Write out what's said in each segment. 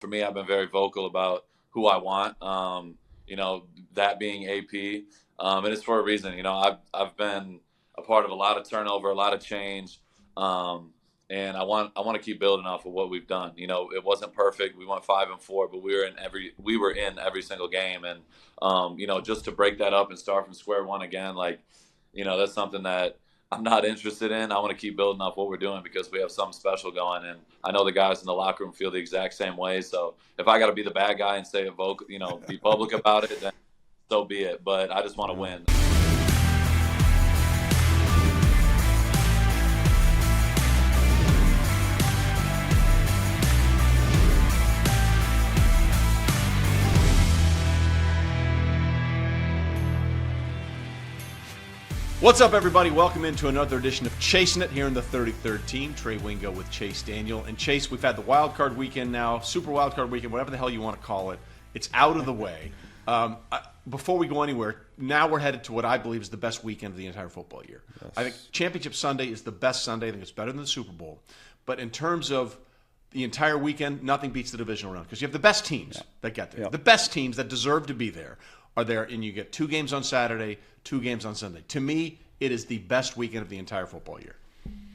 for me, I've been very vocal about who I want. That being AP, and it's for a reason. I've been a part of a lot of turnover, a lot of change, and I want to keep building off of what we've done. It wasn't perfect. We went 5-4, but we were in every single game, and just to break that up and start from square one again, that's something that I'm not interested in. I want to keep building off what we're doing because we have something special going, and I know the guys in the locker room feel the exact same way. So if I got to be the bad guy and say it vocal, be public about it, then so be it. But I just want to win. What's up, everybody? Welcome into another edition of Chasin' It here in the 33rd team. Trey Wingo with Chase Daniel. And Chase, we've had the wild card weekend now, super wild card weekend, whatever the hell you want to call it. It's out of the way. Before we go anywhere, now we're headed to what I believe is the best weekend of the entire football year. Yes. I think Championship Sunday is the best Sunday. I think it's better than the Super Bowl. But in terms of the entire weekend, nothing beats the divisional round because you have the best teams that get there. The best teams that deserve to be there are there, and you get 2 games on Saturday, 2 games on Sunday. To me, it is the best weekend of the entire football year.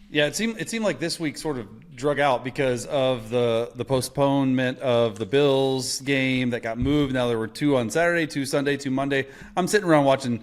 Yeah, it seemed like this week sort of drug out because of the postponement of the Bills game that got moved. Now there were 2 on Saturday, 2 Sunday, 2 Monday. I'm sitting around watching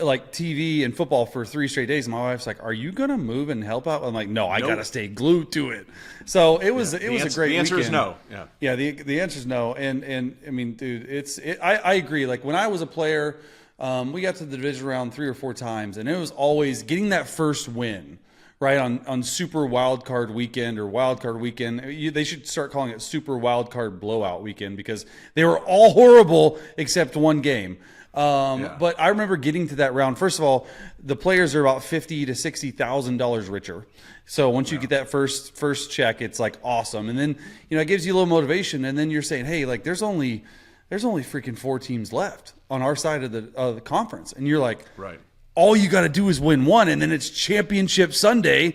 like TV and football for 3 straight days. And my wife's like, "Are you gonna move and help out?" I'm like, "No, I gotta stay glued to it." So it was a great weekend. The answer is no. Yeah. The answer is no. And I mean, dude, I agree. Like when I was a player, we got to the division round 3 or 4 times, and it was always getting that first win. Right, on Super Wild Card Weekend or Wild Card Weekend. They should start calling it Super Wild Card Blowout Weekend because they were all horrible except one game. But I remember getting to that round. First of all, the players are about $50,000 to $60,000 richer. So once you get that first check, it's like awesome. And then it gives you a little motivation. And then you're saying, hey, like there's only freaking 4 teams left on our side of the conference, and you're like, right. All you got to do is win one, and then it's Championship Sunday,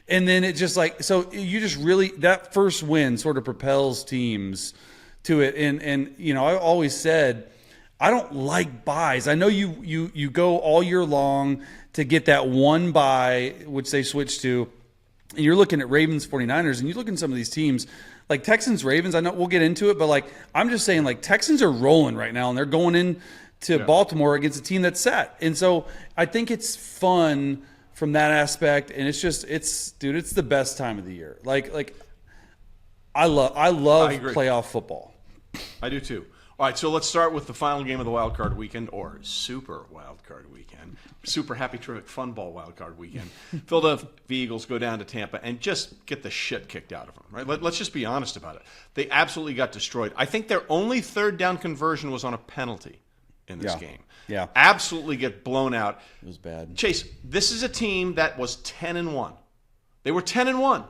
and then it just so you just really that first win sort of propels teams to it. And I always said I don't like buys. I know you go all year long to get that one buy, which they switch to, and you're looking at Ravens, 49ers, and you look at some of these teams like Texans, Ravens. I know we'll get into it, but I'm just saying Texans are rolling right now, and they're going in to Baltimore against a team that's set. And so I think it's fun from that aspect. And it's the best time of the year. I love playoff football. I do too. All right, so let's start with the final game of the wild card weekend, or super wild card weekend. Super happy, terrific, fun ball wild card weekend. Philadelphia Eagles go down to Tampa and just get the shit kicked out of them. Right? Let's just be honest about it. They absolutely got destroyed. I think their only third down conversion was on a penalty in this game. Yeah. Absolutely get blown out. It was bad. Chase, this is a team that was 10-1. They were 10-1.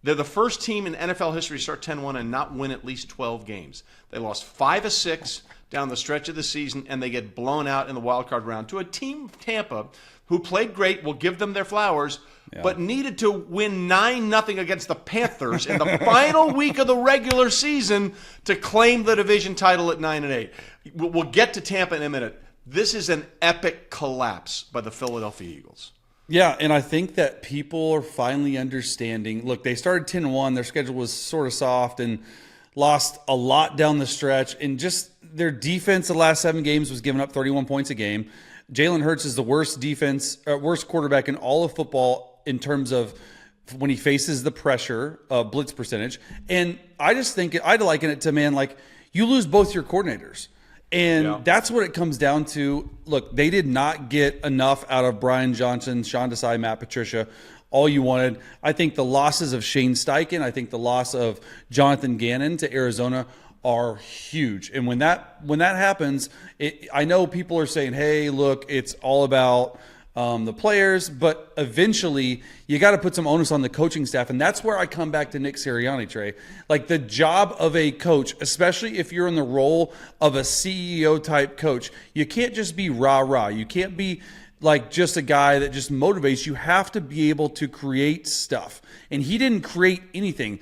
They're the first team in NFL history to start 10-1 and not win at least 12 games. They lost 5 of 6 down the stretch of the season, and they get blown out in the wild card round to a team, Tampa, who played great, will give them their flowers, but needed to win 9-0 against the Panthers in the final week of the regular season to claim the division title at 9-8. We'll get to Tampa in a minute. This is an epic collapse by the Philadelphia Eagles. Yeah, and I think that people are finally understanding. Look, they started 10-1. Their schedule was sort of soft and lost a lot down the stretch. And just their defense the last 7 games was giving up 31 points a game. Jalen Hurts is the worst quarterback in all of football in terms of when he faces the pressure, blitz percentage. And I just think I'd liken it to, you lose both your coordinators. And that's what it comes down to. Look, they did not get enough out of Brian Johnson, Sean Desai, Matt Patricia, all you wanted. I think the losses of Shane Steichen, I think the loss of Jonathan Gannon to Arizona are huge. And when that happens, I know people are saying, hey, look, it's all about the players, but eventually you got to put some onus on the coaching staff. And that's where I come back to Nick Sirianni, Trey. The job of a coach, especially if you're in the role of a CEO type coach, you can't just be rah-rah. You can't be just a guy that just motivates. You have to be able to create stuff. And he didn't create anything.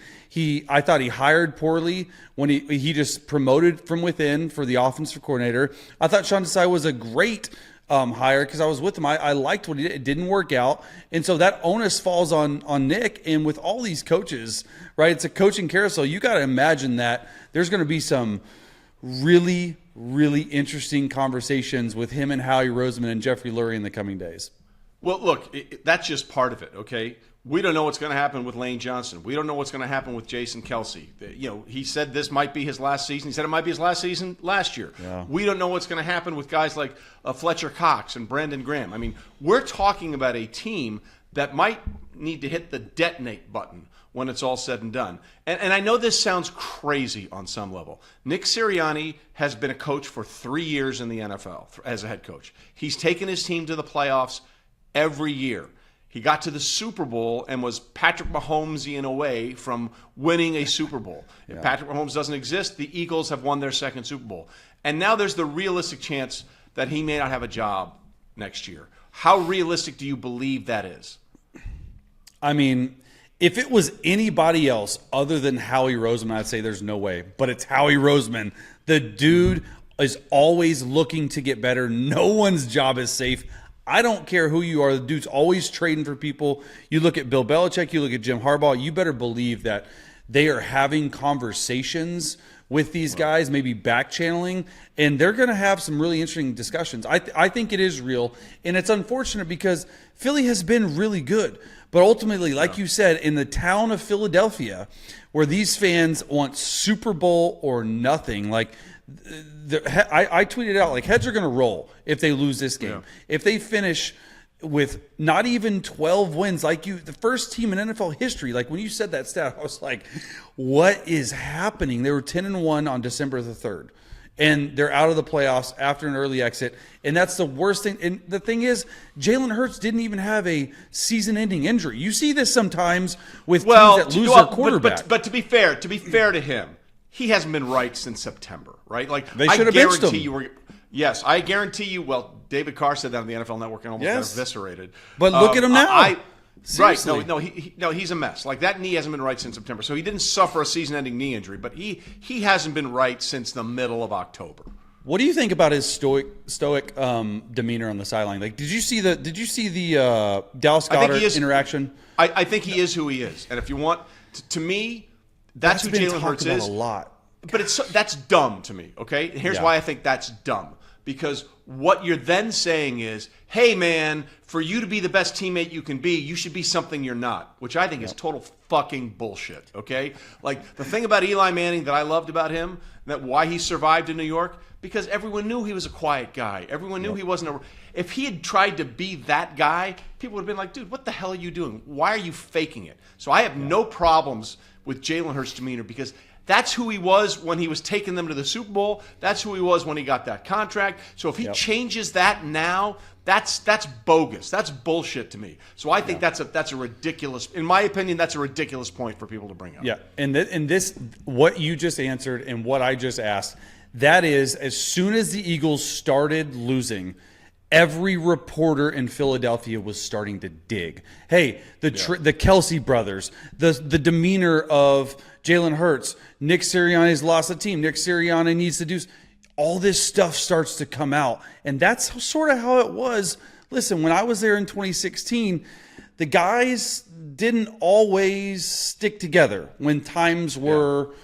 I thought he hired poorly when he just promoted from within for the offensive coordinator. I thought Sean Desai was a great hire because I was with him. I liked what he did. It didn't work out. And so that onus falls on Nick. And with all these coaches, right, it's a coaching carousel. You got to imagine that there's going to be some really, really interesting conversations with him and Howie Roseman and Jeffrey Lurie in the coming days. Well, look, that's just part of it, okay? We don't know what's going to happen with Lane Johnson. We don't know what's going to happen with Jason Kelsey. You know, he said this might be his last season. He said it might be his last season last year. Yeah. We don't know what's going to happen with guys like Fletcher Cox and Brandon Graham. I mean, we're talking about a team that might need to hit the detonate button when it's all said and done. And I know this sounds crazy on some level. Nick Sirianni has been a coach for 3 years in the NFL as a head coach. He's taken his team to the playoffs every year. He got to the Super Bowl and was Patrick Mahomesian away from winning a Super Bowl. If Patrick Mahomes doesn't exist, the Eagles have won their second Super Bowl. And now there's the realistic chance that he may not have a job next year. How realistic do you believe that is? I mean, if it was anybody else other than Howie Roseman, I'd say there's no way. But it's Howie Roseman. The dude is always looking to get better. No one's job is safe. I don't care who you are. The dude's always trading for people. You look at Bill Belichick, you look at Jim Harbaugh, you better believe that they are having conversations with these guys, maybe back channeling, and they're going to have some really interesting discussions. I think it is real, and it's unfortunate because Philly has been really good. But ultimately, like you said, in the town of Philadelphia, where these fans want Super Bowl or nothing, like I tweeted out, like, heads are going to roll if they lose this game. Yeah. If they finish with not even 12 wins, the first team in NFL history, like when you said that stat, I was like, what is happening? They were 10-1 on December the 3rd. And they're out of the playoffs after an early exit. And that's the worst thing. And the thing is, Jalen Hurts didn't even have a season-ending injury. You see this sometimes with teams that lose their quarterback. But to be fair to him, he hasn't been right since September, right? Like, they should have benched him. Yes, I guarantee you. Well, David Carr said that on the NFL Network and almost got eviscerated. But look at him now. Seriously. Right? No, he's a mess. Like, that knee hasn't been right since September. So he didn't suffer a season-ending knee injury, but he hasn't been right since the middle of October. What do you think about his stoic demeanor on the sideline? Like, did you see the Dallas Goedert interaction? I think he is who he is, and if you want, to me, that's who Jalen Hurts is. A lot. But that's dumb to me, okay? Here's why I think that's dumb. Because what you're then saying is, hey, man, for you to be the best teammate you can be, you should be something you're not, which I think is total fucking bullshit, okay? Like, the thing about Eli Manning that I loved about him, that why he survived in New York, because everyone knew he was a quiet guy. Everyone knew he wasn't if he had tried to be that guy, people would have been like, dude, what the hell are you doing? Why are you faking it? So I have no problems with Jalen Hurts' demeanor because that's who he was when he was taking them to the Super Bowl. That's who he was when he got that contract. So if he changes that now, that's bogus. That's bullshit to me. So I think that's a ridiculous, in my opinion, that's a ridiculous point for people to bring up. Yeah, and this, what you just answered and what I just asked, that is, as soon as the Eagles started losing, every reporter in Philadelphia was starting to dig. Hey, the Kelsey brothers, the demeanor of Jalen Hurts, Nick Sirianni's lost the team. Nick Sirianni needs to do all this stuff starts to come out, and that's sort of how it was. Listen, when I was there in 2016, the guys didn't always stick together when times were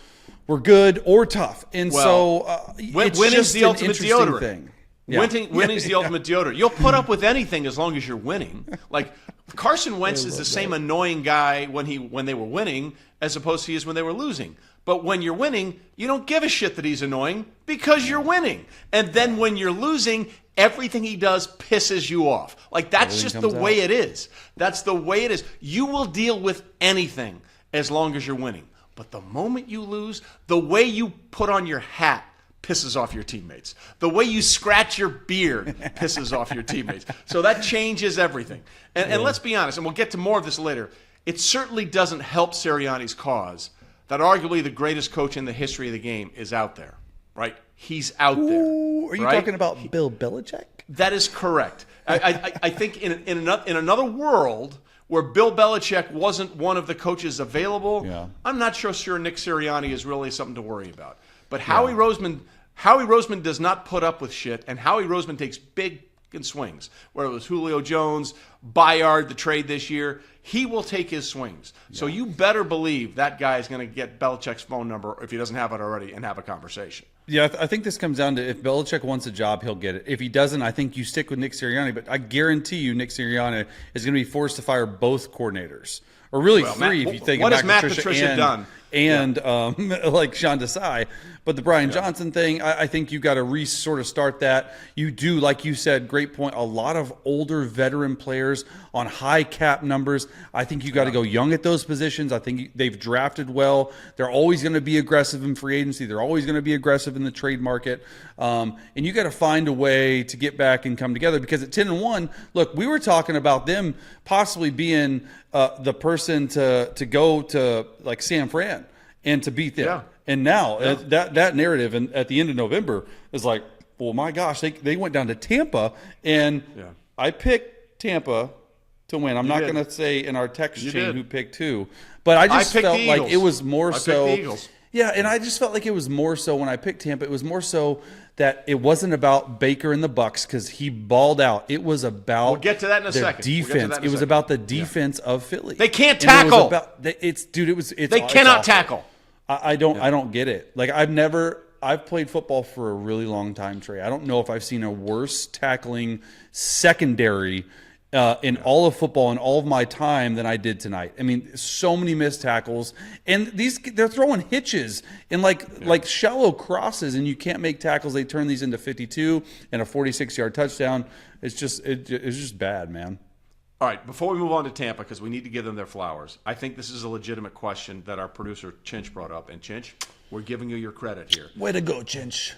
good or tough, and it's just the ultimate deodorant thing. Yeah. Winning's the ultimate deodorant. You'll put up with anything as long as you're winning. Like, Carson Wentz is the same annoying guy when they were winning as opposed to he is when they were losing. But when you're winning, you don't give a shit that he's annoying because you're winning. And then when you're losing, everything he does pisses you off. Like, that's just the way it is. That's the way it is. You will deal with anything as long as you're winning. But the moment you lose, the way you put on your hat pisses off your teammates. The way you scratch your beard pisses off your teammates. So that changes everything. And let's be honest, and we'll get to more of this later, it certainly doesn't help Sirianni's cause that arguably the greatest coach in the history of the game is out there, right? He's out there. Are you talking about Bill Belichick? That is correct. I think in another world where Bill Belichick wasn't one of the coaches available, Yeah. I'm not sure Nick Sirianni is really something to worry about. But Howie Roseman does not put up with shit, and Howie Roseman takes big swings. Whether it was Julio Jones, Bayard, the trade this year, he will take his swings. Yeah. So you better believe that guy is going to get Belichick's phone number if he doesn't have it already and have a conversation. Yeah, I think this comes down to if Belichick wants a job, he'll get it. If he doesn't, I think you stick with Nick Sirianni. But I guarantee you Nick Sirianni is going to be forced to fire both coordinators. Or really three if you think what of has Matt Patricia done? And like Sean Desai. But the Brian Johnson thing, I think you got to sort of start that. You do, like you said, great point, a lot of older veteran players on high cap numbers. I think you got to go young at those positions. I think they've drafted well. They're always going to be aggressive in free agency. They're always going to be aggressive in the trade market. And you got to find a way to get back and come together because at 10-1, look, we were talking about them possibly being the person to go to like San Fran and to beat them. Yeah. And now that narrative at the end of November is like, well, my gosh, they went down to Tampa, and I picked Tampa to win. I'm not going to say in our text chain who picked who, but I just felt like it was more so. I picked the Eagles. Yeah, and I just felt like it was more so when I picked Tampa. It was more so that it wasn't about Baker and the Bucs because he balled out. It was about we'll get to that in a second. Defense. It was about the defense of Philly. They can't tackle. They cannot tackle. I don't get it. Like I've played football for a really long time, Trey. I don't know if I've seen a worse tackling secondary in all of football in all of my time than I did tonight. I mean, so many missed tackles, and they're throwing hitches and like shallow crosses, and you can't make tackles. They turn these into 52 and a 46-yard touchdown. It's just bad, man. All right, before we move on to Tampa, because we need to give them their flowers, I think this is a legitimate question that our producer, Chinch, brought up. And, Chinch, we're giving you your credit here. Way to go, Chinch.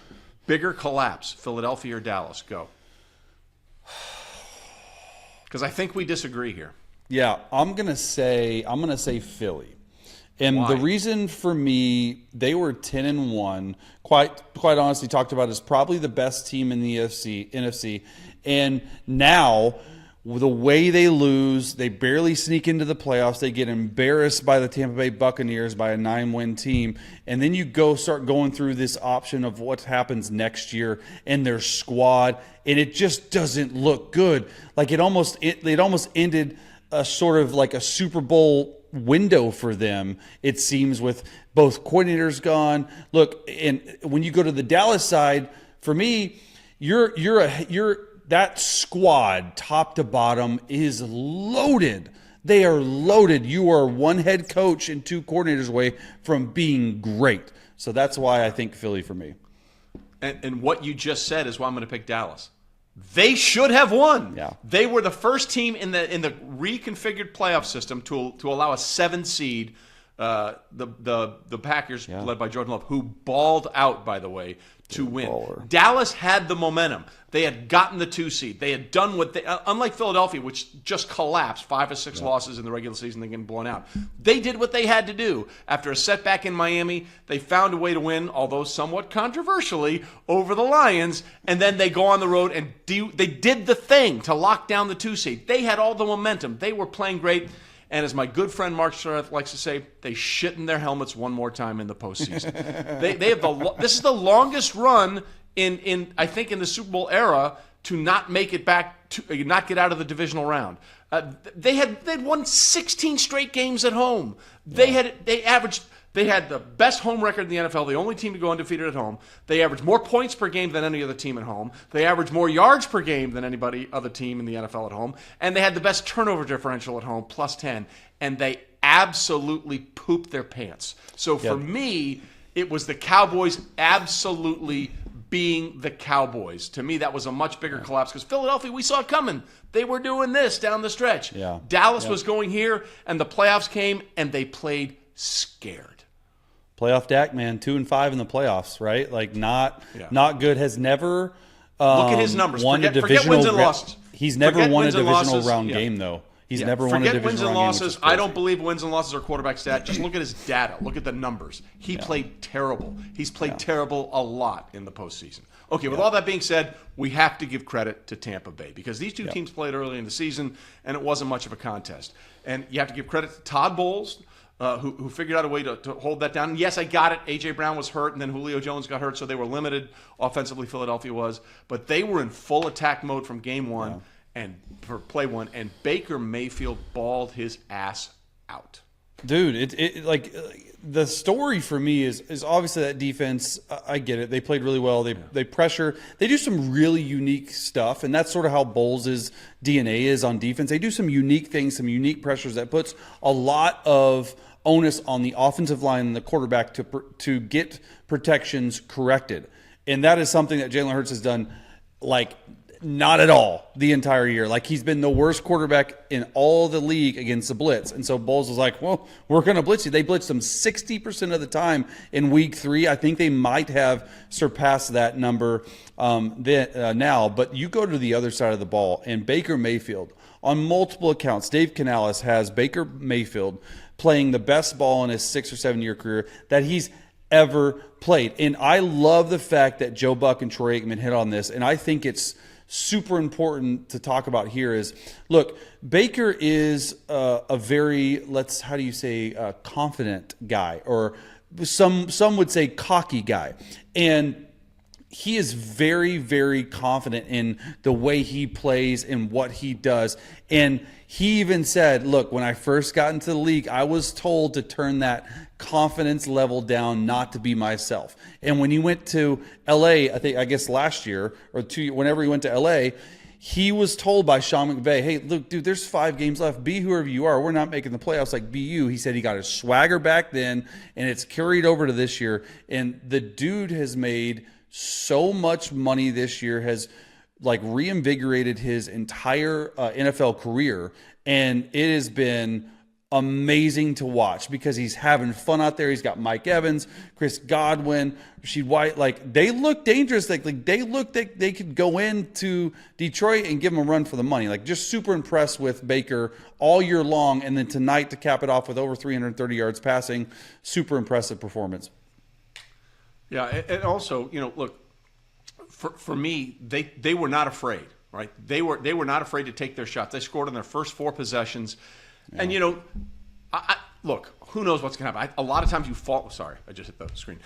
Bigger collapse, Philadelphia or Dallas? Go. Because I think we disagree here. Yeah, I'm gonna say Philly. And Why? The reason for me, they were 10-1. Quite honestly, talked about as probably the best team in the NFC. And now, the way they lose, they barely sneak into the playoffs. They get embarrassed by the Tampa Bay Buccaneers by a 9-win team. And then you start going through this option of what happens next year and their squad. And it just doesn't look good. Like it almost ended a sort of like a Super Bowl window for them, it seems, with both coordinators gone. Look, and when you go to the Dallas side, for me, that squad, top to bottom, is loaded. They are loaded. You are one head coach and two coordinators away from being great. So that's why I think Philly for me. And what you just said is why I'm going to pick Dallas. They should have won. Yeah. They were the first team in the reconfigured playoff system to allow a 7 seed. The Packers, led by Jordan Love, who balled out, by the way, to win. Baller. Dallas had the momentum. They had gotten the 2 seed. They had done what they, unlike Philadelphia, which just collapsed, 5 or 6 losses in the regular season, they getting blown out. They did what they had to do. After a setback in Miami, they found a way to win, although somewhat controversially, over the Lions, and then they go on the road and they did the thing to lock down the 2 seed. They had all the momentum. They were playing great. And as my good friend Mark Stroud likes to say, they shit in their helmets one more time in the postseason. they have this is the longest run in I think in the Super Bowl era to not make it back, to not get out of the divisional round. They'd won 16 straight games at home. They had the best home record in the NFL, the only team to go undefeated at home. They averaged more points per game than any other team at home. They averaged more yards per game than anybody other team in the NFL at home. And they had the best turnover differential at home, plus 10. And they absolutely pooped their pants. So for me, it was the Cowboys absolutely being the Cowboys. To me, that was a much bigger collapse because Philadelphia, we saw it coming. They were doing this down the stretch. Yeah. Dallas was going here, and the playoffs came, and they played scared. Playoff Dak, man, 2-5 in the playoffs, right? Like not good. Has never look at his numbers. Won forget wins and losses. He's never won a divisional round game though. He's never won a divisional wins and game, losses. I don't believe wins and losses are quarterback stat. Just look at his data. Look at the numbers. He played terrible. He's played terrible a lot in the postseason. Okay, with all that being said, we have to give credit to Tampa Bay because these two teams played early in the season, and it wasn't much of a contest. And you have to give credit to Todd Bowles, who figured out a way to hold that down. And yes, I got it. A.J. Brown was hurt, and then Julio Jones got hurt, so they were limited offensively, Philadelphia was. But they were in full attack mode from game one and for play one, and Baker Mayfield balled his ass out. Dude, the story for me is obviously that defense. I get it. They played really well. They pressure. They do some really unique stuff, and that's sort of how Bowles' DNA is on defense. They do some unique things, some unique pressures that puts a lot of onus on the offensive line and the quarterback to get protections corrected. And that is something that Jalen Hurts has done not at all the entire year. He's been the worst quarterback in all the league against the blitz. And so Bowles was like, well, we're going to blitz you. They blitzed him 60% of the time in week 3. I think they might have surpassed that number now. But you go to the other side of the ball, and Baker Mayfield, on multiple accounts, Dave Canales has Baker Mayfield playing the best ball in his 6 or 7 year career that he's ever played. And I love the fact that Joe Buck and Troy Aikman hit on this, and I think it's super important to talk about here is, look, Baker is a very, confident guy, or some would say cocky guy. And he is very, very confident in the way he plays and what he does. And he even said, look, when I first got into the league, I was told to turn that confidence level down, not to be myself. And when he went to LA, I guess last year or 2 years, whenever he went to LA, he was told by Sean McVay, hey, look, dude, there's 5 games left. Be whoever you are. We're not making the playoffs. Be you. He said he got his swagger back then, and it's carried over to this year. And the dude has made so much money this year, has reinvigorated his entire NFL career, and it has been amazing to watch because he's having fun out there. He's got Mike Evans, Chris Godwin, Rasheed White. They look dangerous. They look like they could go into Detroit and give them a run for the money. Just super impressed with Baker all year long, and then tonight to cap it off with over 330 yards passing. Super impressive performance. Yeah, and also, look, for me, they were not afraid, right? They were not afraid to take their shots. They scored on their first 4 possessions. Yeah. And, look, who knows what's going to happen? A lot of times you fall – sorry, I just hit the screen.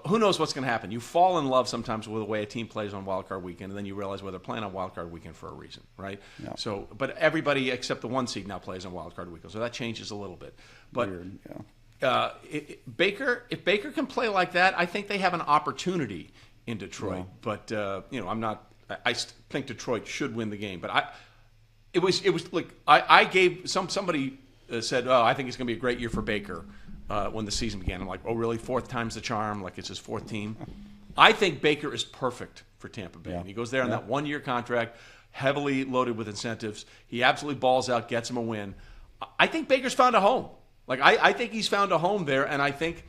Who knows what's going to happen? You fall in love sometimes with the way a team plays on Wild Card Weekend, and then you realize, well, they're playing on Wild Card Weekend for a reason, right? Yeah. So, but everybody except the 1 seed now plays on Wild Card Weekend, so that changes a little bit. But weird, yeah. If Baker can play like that, I think they have an opportunity in Detroit. Yeah. But I'm not. I think Detroit should win the game. But it was like I gave somebody said, oh, I think it's going to be a great year for Baker when the season began. I'm like, oh, really? 4th time's the charm? Like it's his 4th team? I think Baker is perfect for Tampa Bay. Yeah. And he goes there on that 1 year contract, heavily loaded with incentives. He absolutely balls out, gets him a win. I think Baker's found a home. I think he's found a home there, and I think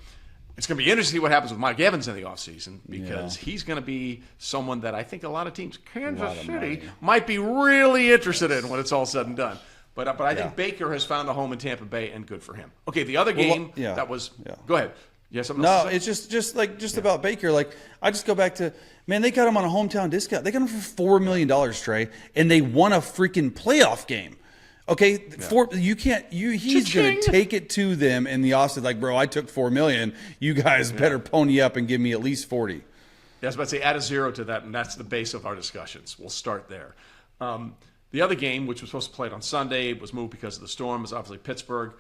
it's going to be interesting to see what happens with Mike Evans in the offseason because he's going to be someone that I think a lot of teams, Kansas City, might be really interested in when it's all said and done. But I think Baker has found a home in Tampa Bay, and good for him. Okay, the other game that was go ahead. You have something else to say? It's just about Baker. I just go back to, man, they got him on a hometown discount. They got him for $4 million, Trey, and they won a freaking playoff game. Okay, he's going to take it to them in the offseason. Bro, I took $4 million. You guys better pony up and give me at least 40. Yeah, I was about to say add a 0 to that, and that's the base of our discussions. We'll start there. The other game, which was supposed to play on Sunday, was moved because of the storm. Was obviously Pittsburgh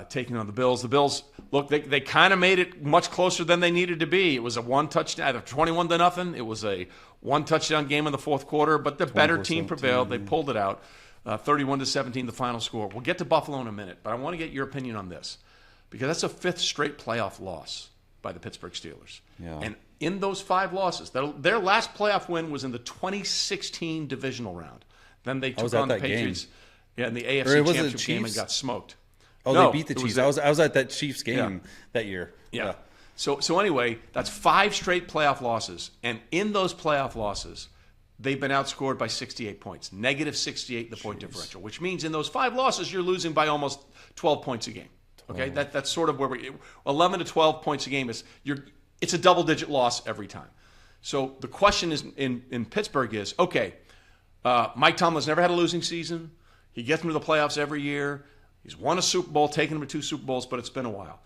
taking on the Bills. The Bills, look, they kind of made it much closer than they needed to be. It was a 1 touchdown, either 21-0. It was a 1 touchdown game in the 4th quarter, but the better team prevailed. They pulled it out. 31-17, the final score. We'll get to Buffalo in a minute, but I want to get your opinion on this because that's a 5th straight playoff loss by the Pittsburgh Steelers. Yeah. And in those 5 losses, their last playoff win was in the 2016 divisional round. Then they took on the Patriots in the AFC Championship game and got smoked. Oh, no, they beat the Chiefs. I was at that Chiefs game that year. Yeah. So anyway, that's 5 straight playoff losses, and in those playoff losses, they've been outscored by 68 points, negative 68 in the point differential, which means in those 5 losses, you're losing by almost 12 points a game. Okay, that's sort of where 11 to 12 points a game it's a double-digit loss every time. So the question is in Pittsburgh is, okay, Mike Tomlin's never had a losing season. He gets them to the playoffs every year. He's won a Super Bowl, taken them to 2 Super Bowls, but it's been a while.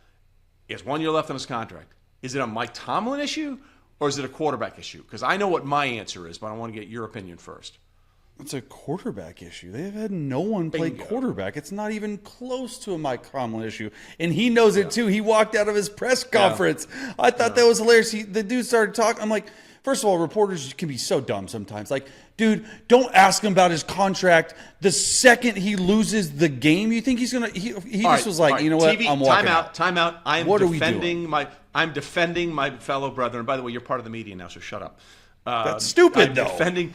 He has 1 year left on his contract. Is it a Mike Tomlin issue or is it a quarterback issue? Because I know what my answer is, but I want to get your opinion first. It's a quarterback issue. They have had no one play quarterback. It's not even close to a Mike Tomlin issue. And he knows it too. He walked out of his press conference. I thought that was hilarious. The dude started talking. I'm like, first of all, reporters can be so dumb sometimes. Like, dude, don't ask him about his contract. The second he loses the game, you think he's going to – he just was like, you know what, I'm walking out. Time out. I'm defending my fellow brother. And by the way, you're part of the media now, so shut up. That's stupid, though.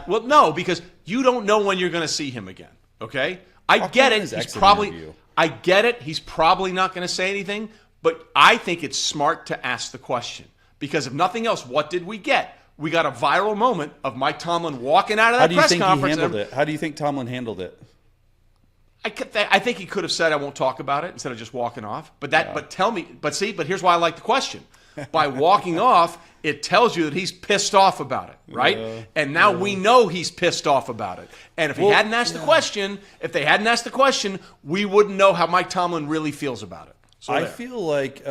Well, no, because you don't know when you're going to see him again. Okay, I get it. I get it. He's probably not going to say anything, but I think it's smart to ask the question because if nothing else, what did we get? We got a viral moment of Mike Tomlin walking out of that press conference. How do you think Tomlin handled it? I think he could have said, "I won't talk about it," instead of just walking off. But here's why I like the question. By walking off, it tells you that he's pissed off about it, right? Yeah, and now we know he's pissed off about it. And if he hadn't asked the question, we wouldn't know how Mike Tomlin really feels about it. So I feel like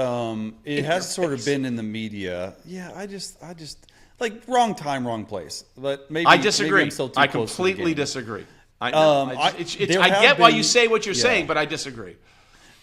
it has sort of been in the media. Yeah, I just like wrong time, wrong place. But maybe I disagree. Maybe I'm still too I close completely to the game. disagree. I get why you say what you're saying, but I disagree.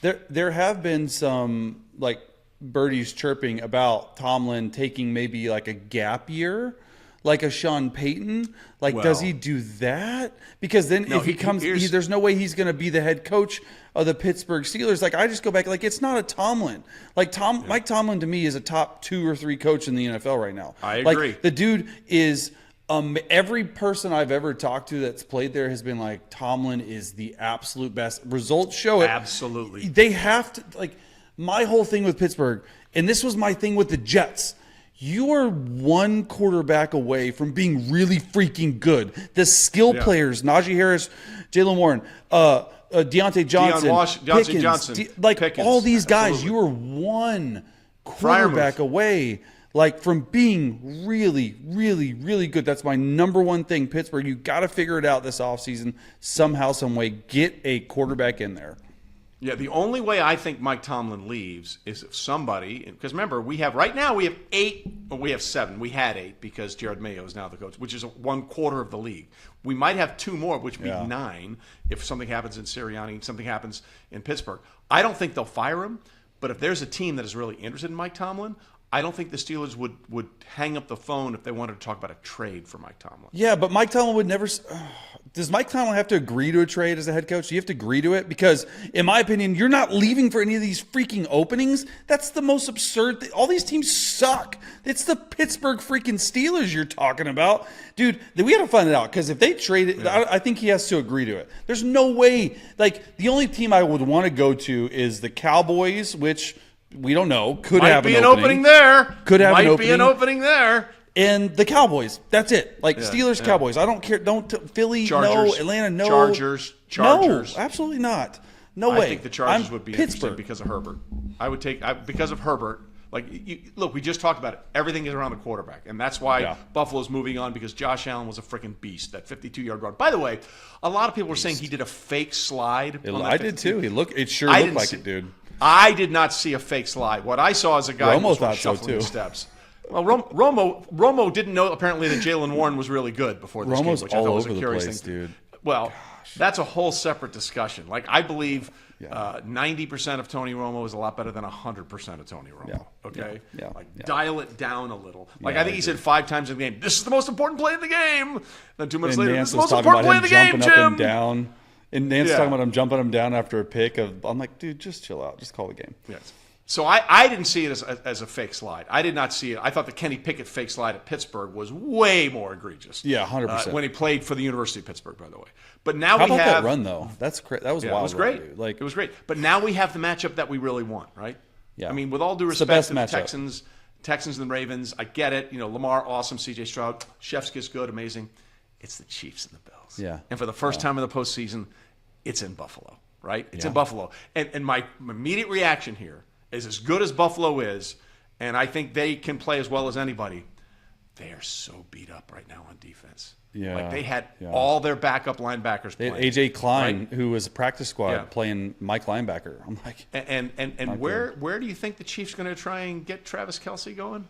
There have been some like birdies chirping about Tomlin taking maybe like a gap year, like a Sean Payton. Like, does he do that? Because then if he comes, there's no way he's going to be the head coach of the Pittsburgh Steelers. Like, I just go back, like, it's not a Tomlin. Like, Mike Tomlin to me is a top 2 or 3 coach in the NFL right now. I agree. Like, the dude is every person I've ever talked to that's played there has been like, Tomlin is the absolute best. Results show it. Absolutely. They have to, like, my whole thing with Pittsburgh, and this was my thing with the Jets, you are 1 quarterback away from being really freaking good. The skill players, Najee Harris, Jalen Warren, Deontay Johnson, Pickens, all these guys, you are 1 quarterback away, like, from being really, really, really good. That's my number 1 thing. Pittsburgh, you got to figure it out this offseason somehow, some way. Get a quarterback in there. Yeah, the only way I think Mike Tomlin leaves is if somebody, because remember, we have 7. We had 8 because Jared Mayo is now the coach, which is 1/4 of the league. We might have 2 more, which would be 9 if something happens in Sirianni and something happens in Pittsburgh. I don't think they'll fire him, but if there's a team that is really interested in Mike Tomlin, I don't think the Steelers would hang up the phone if they wanted to talk about a trade for Mike Tomlin. Yeah, but Mike Tomlin would never does Mike Tomlin have to agree to a trade as a head coach? Do you have to agree to it? Because, in my opinion, you're not leaving for any of these freaking openings. That's the most absurd thing. All these teams suck. It's the Pittsburgh freaking Steelers you're talking about. Dude, we got to find it out. Because if they trade it, I think he has to agree to it. There's no way. Like, the only team I would want to go to is the Cowboys, which we don't know. Could have an opening there. Could have an opening. Might be an opening there. And the Cowboys. That's it. Like, Steelers, Cowboys. I don't care. Philly, Chargers, no. Atlanta, no. Chargers. No, absolutely not. No way. I think the Chargers would be interesting because of Herbert. I would take because of Herbert. Like, look, we just talked about it. Everything is around the quarterback, and that's why Buffalo's moving on because Josh Allen was a freaking beast. That 52-yard run. By the way, a lot of people were saying he did a fake slide. I did too. It sure looked like it, dude. I did not see a fake slide. What I saw is a guy who was shuffling the steps. Well, Romo didn't know apparently that Jalen Warren was really good before this game, which I thought was a curious thing. Dude. Well, that's a whole separate discussion. Like, I believe 90% of Tony Romo is a lot better than 100% of Tony Romo. Yeah. Okay? Yeah. Dial it down a little. Like, I think he said 5 times in the game, this is the most important play of the game. Then 2 minutes later, this is the most important play of the game, Jim. Up and down. And Nance's talking about him jumping him down after a pick. I'm like, dude, just chill out. Just call the game. Yes. So I didn't see it as a fake slide. I did not see it. I thought the Kenny Pickett fake slide at Pittsburgh was way more egregious. Yeah, 100%. When he played for the University of Pittsburgh, by the way. But now How about that run, though? That was wild. It was great. Run, it was great. But now we have the matchup that we really want, right? Yeah. I mean, with all due respect to the Texans, Texans and the Ravens, I get it. Lamar, awesome. C.J. Stroud, chef's kiss, good, amazing. It's the Chiefs and the Bills. Yeah. And for the first time in the postseason, it's in Buffalo, right? It's in Buffalo. And my immediate reaction here is, as good as Buffalo is, and I think they can play as well as anybody, they are so beat up right now on defense. Yeah. Like they had all their backup linebackers They playing. had A.J. Klein, right? who was a practice squad, playing Mike linebacker. I'm like, And where do you think the Chiefs are going to try and get Travis Kelce going?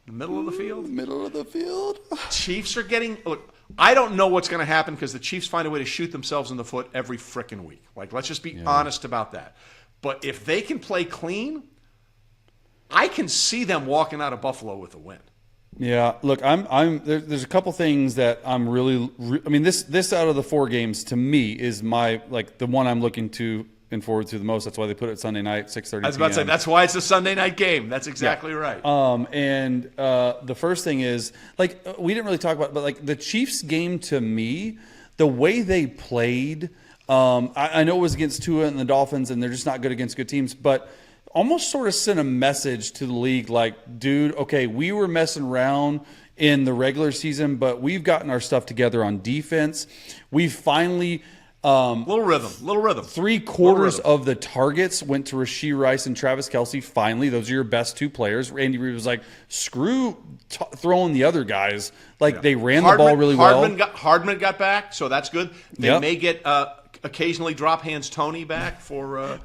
The middle of the field? middle of the field. Chiefs are getting – look, I don't know what's going to happen because the Chiefs find a way to shoot themselves in the foot every frickin' week. Like, let's just be honest about that. But if they can play clean, I can see them walking out of Buffalo with a win. Yeah, look, there's a couple things that I'm really I mean, this out of the 4 games to me is my the one I'm looking to and forward to the most. That's why they put it Sunday night, 6:30. I was about to say that's why it's a Sunday night game. That's exactly right. And the first thing is we didn't really talk about, but the Chiefs game to me, the way they played. I know it was against Tua and the Dolphins, and they're just not good against good teams, but almost sort of sent a message to the league dude, okay, we were messing around in the regular season, but we've gotten our stuff together on defense. We've finally little rhythm. 3/4 of the targets went to Rashee Rice and Travis Kelce. Finally, those are your best 2 players. Andy Reid was like, screw throwing the other guys. They ran the ball really well. Hardman got back, so that's good. They may get occasionally drop hands Tony back for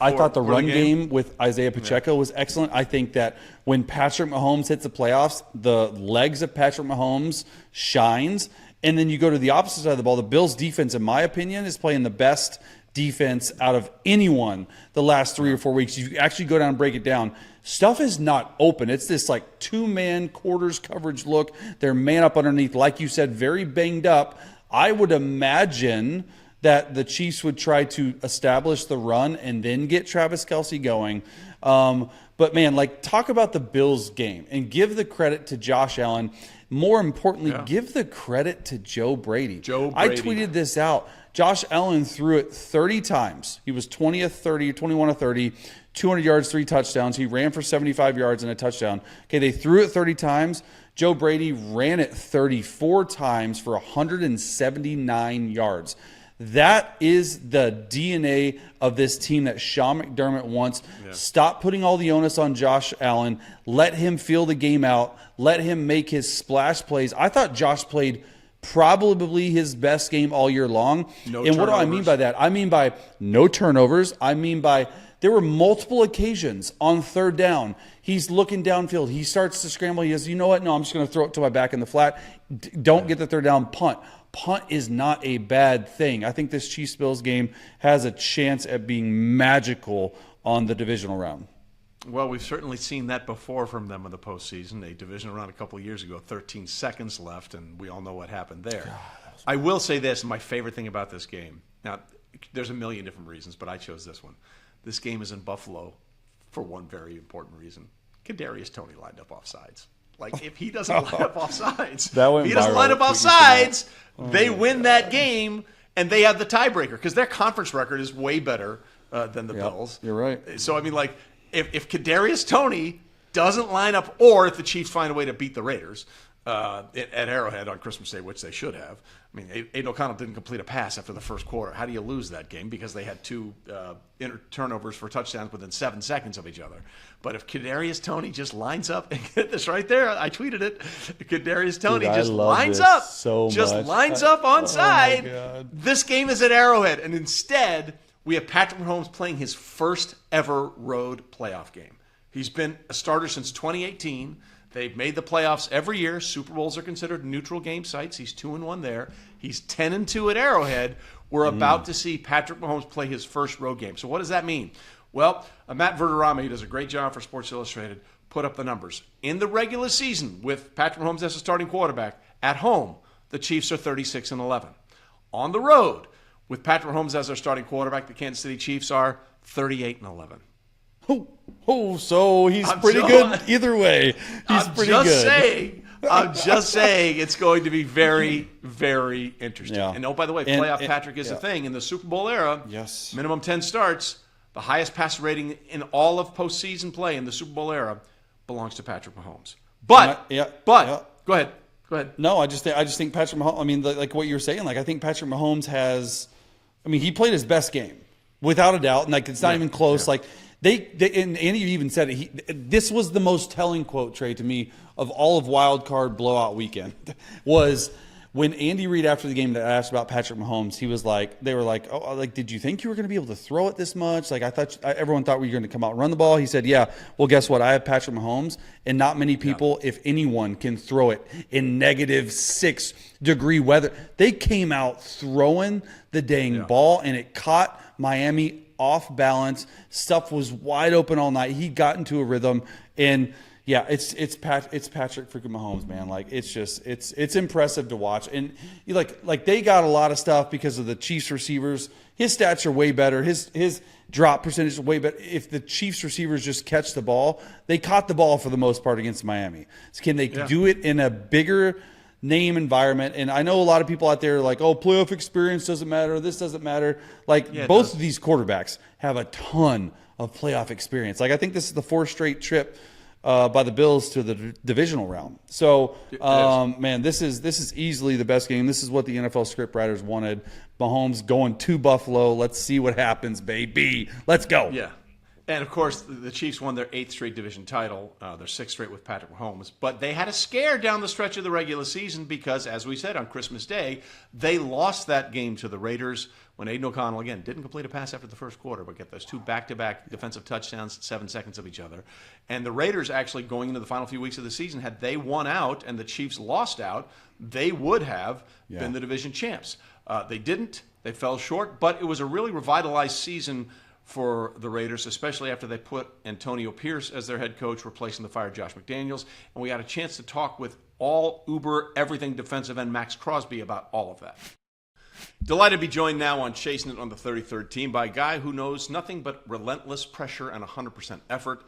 I thought the run game with Isaiah Pacheco was excellent. I think that when Patrick Mahomes hits the playoffs, the legs of Patrick Mahomes shines. And then you go to the opposite side of the ball. The Bills' defense, in my opinion, is playing the best defense out of anyone the last 3 or 4 weeks. You actually go down and break it down. Stuff is not open. It's this 2-man quarters coverage look. They're man up underneath. Like you said, very banged up. I would imagine that the Chiefs would try to establish the run and then get Travis Kelce going. But, man, talk about the Bills game and give the credit to Josh Allen. More importantly, give the credit to Joe Brady. I tweeted this out. Josh Allen threw it 30 times. He was 20 of 30, 21 of 30, 200 yards, 3 touchdowns. He ran for 75 yards and a touchdown. Okay, they threw it 30 times. Joe Brady ran it 34 times for 179 yards. That is the DNA of this team that Sean McDermott wants. Yeah. Stop putting all the onus on Josh Allen. Let him feel the game out. Let him make his splash plays. I thought Josh played probably his best game all year long. No and turnovers. What do I mean by that? I mean by no turnovers. I mean by there were multiple occasions on 3rd down. He's looking downfield. He starts to scramble. He goes, you know what? No, I'm just going to throw it to my back in the flat. Don't get the 3rd down, punt. Punt is not a bad thing. I think this Chiefs-Bills game has a chance at being magical on the divisional round. Well, we've certainly seen that before from them in the postseason. A divisional round a couple of years ago, 13 seconds left, and we all know what happened there. I will say this, my favorite thing about this game. Now, there's a million different reasons, but I chose this one. This game is in Buffalo for one very important reason. Kadarius Toney lined up offsides. If he doesn't line up offsides, they win that game, and they have the tiebreaker because their conference record is way better than the Bills. You're right. So, if Kadarius Toney doesn't line up, or if the Chiefs find a way to beat the Raiders at Arrowhead on Christmas Day, which they should have. Aiden O'Connell didn't complete a pass after the first quarter. How do you lose that game? Because they had 2 turnovers for touchdowns within 7 seconds of each other. But if Kadarius Toney just lines up, and get this right there, I tweeted it. Kadarius Toney lines up on side. Oh, this game is at Arrowhead, and instead we have Patrick Mahomes playing his first ever road playoff game. He's been a starter since 2018. They've made the playoffs every year. Super Bowls are considered neutral game sites. He's 2-1 there. He's 10-2 at Arrowhead. We're about to see Patrick Mahomes play his first road game. So what does that mean? Well, Matt Verderame, who does a great job for Sports Illustrated, put up the numbers. In the regular season, with Patrick Mahomes as a starting quarterback, at home, the Chiefs are 36-11. On the road, with Patrick Mahomes as their starting quarterback, the Kansas City Chiefs are 38-11. So he's pretty good either way. I'm just saying it's going to be very, very interesting. Yeah. And by the way, playoff Patrick is a thing. In the Super Bowl era, minimum 10 starts, the highest passer rating in all of postseason play in the Super Bowl era belongs to Patrick Mahomes. But go ahead. No, I just think Patrick Mahomes. I mean, like what you were saying. Like I think Patrick Mahomes has. I mean, he played his best game without a doubt, and like it's not even close. Yeah. Like they and Andy even said it. This was the most telling quote, Trey, to me of all of Wild Card blowout weekend was when Andy Reid after the game that asked about Patrick Mahomes. He was like, they were like, oh, like did you think you were going to be able to throw it this much? Like everyone thought we were going to come out and run the ball. He said, yeah. Well, guess what? I have Patrick Mahomes, and not many people, if anyone, can throw it in -6-degree weather. They came out throwing the dang ball, and it caught Miami off balance. Stuff was wide open all night. He got into a rhythm, and yeah, it's Patrick freaking Mahomes, man. Like it's impressive to watch, and you like they got a lot of stuff because of the Chiefs receivers. His stats are way better. His drop percentage is way better. If the Chiefs receivers just catch the ball, they caught the ball for the most part against Miami. So can they do it in a bigger name environment? And I know a lot of people out there are like, oh, playoff experience doesn't matter. This doesn't matter. Like both of these quarterbacks have a ton of playoff experience. Like I think this is the 4th straight trip by the Bills to the divisional round. So, man, this is easily the best game. This is what the NFL script writers wanted. Mahomes going to Buffalo. Let's see what happens, baby. Let's go. Yeah. And, of course, the Chiefs won their 8th straight division title, their 6th straight with Patrick Mahomes. But they had a scare down the stretch of the regular season because, as we said, on Christmas Day, they lost that game to the Raiders when Aiden O'Connell, again, didn't complete a pass after the first quarter, but get those 2 back-to-back defensive touchdowns at 7 seconds of each other. And the Raiders actually, going into the final few weeks of the season, had they won out and the Chiefs lost out, they would have been the division champs. They didn't. They fell short, but it was a really revitalized season for the Raiders, especially after they put Antonio Pierce as their head coach, replacing the fired Josh McDaniels. And we had a chance to talk with all everything defensive end Maxx Crosby about all of that. Delighted to be joined now on Chasin on the 33rd team by a guy who knows nothing but relentless pressure and 100% effort,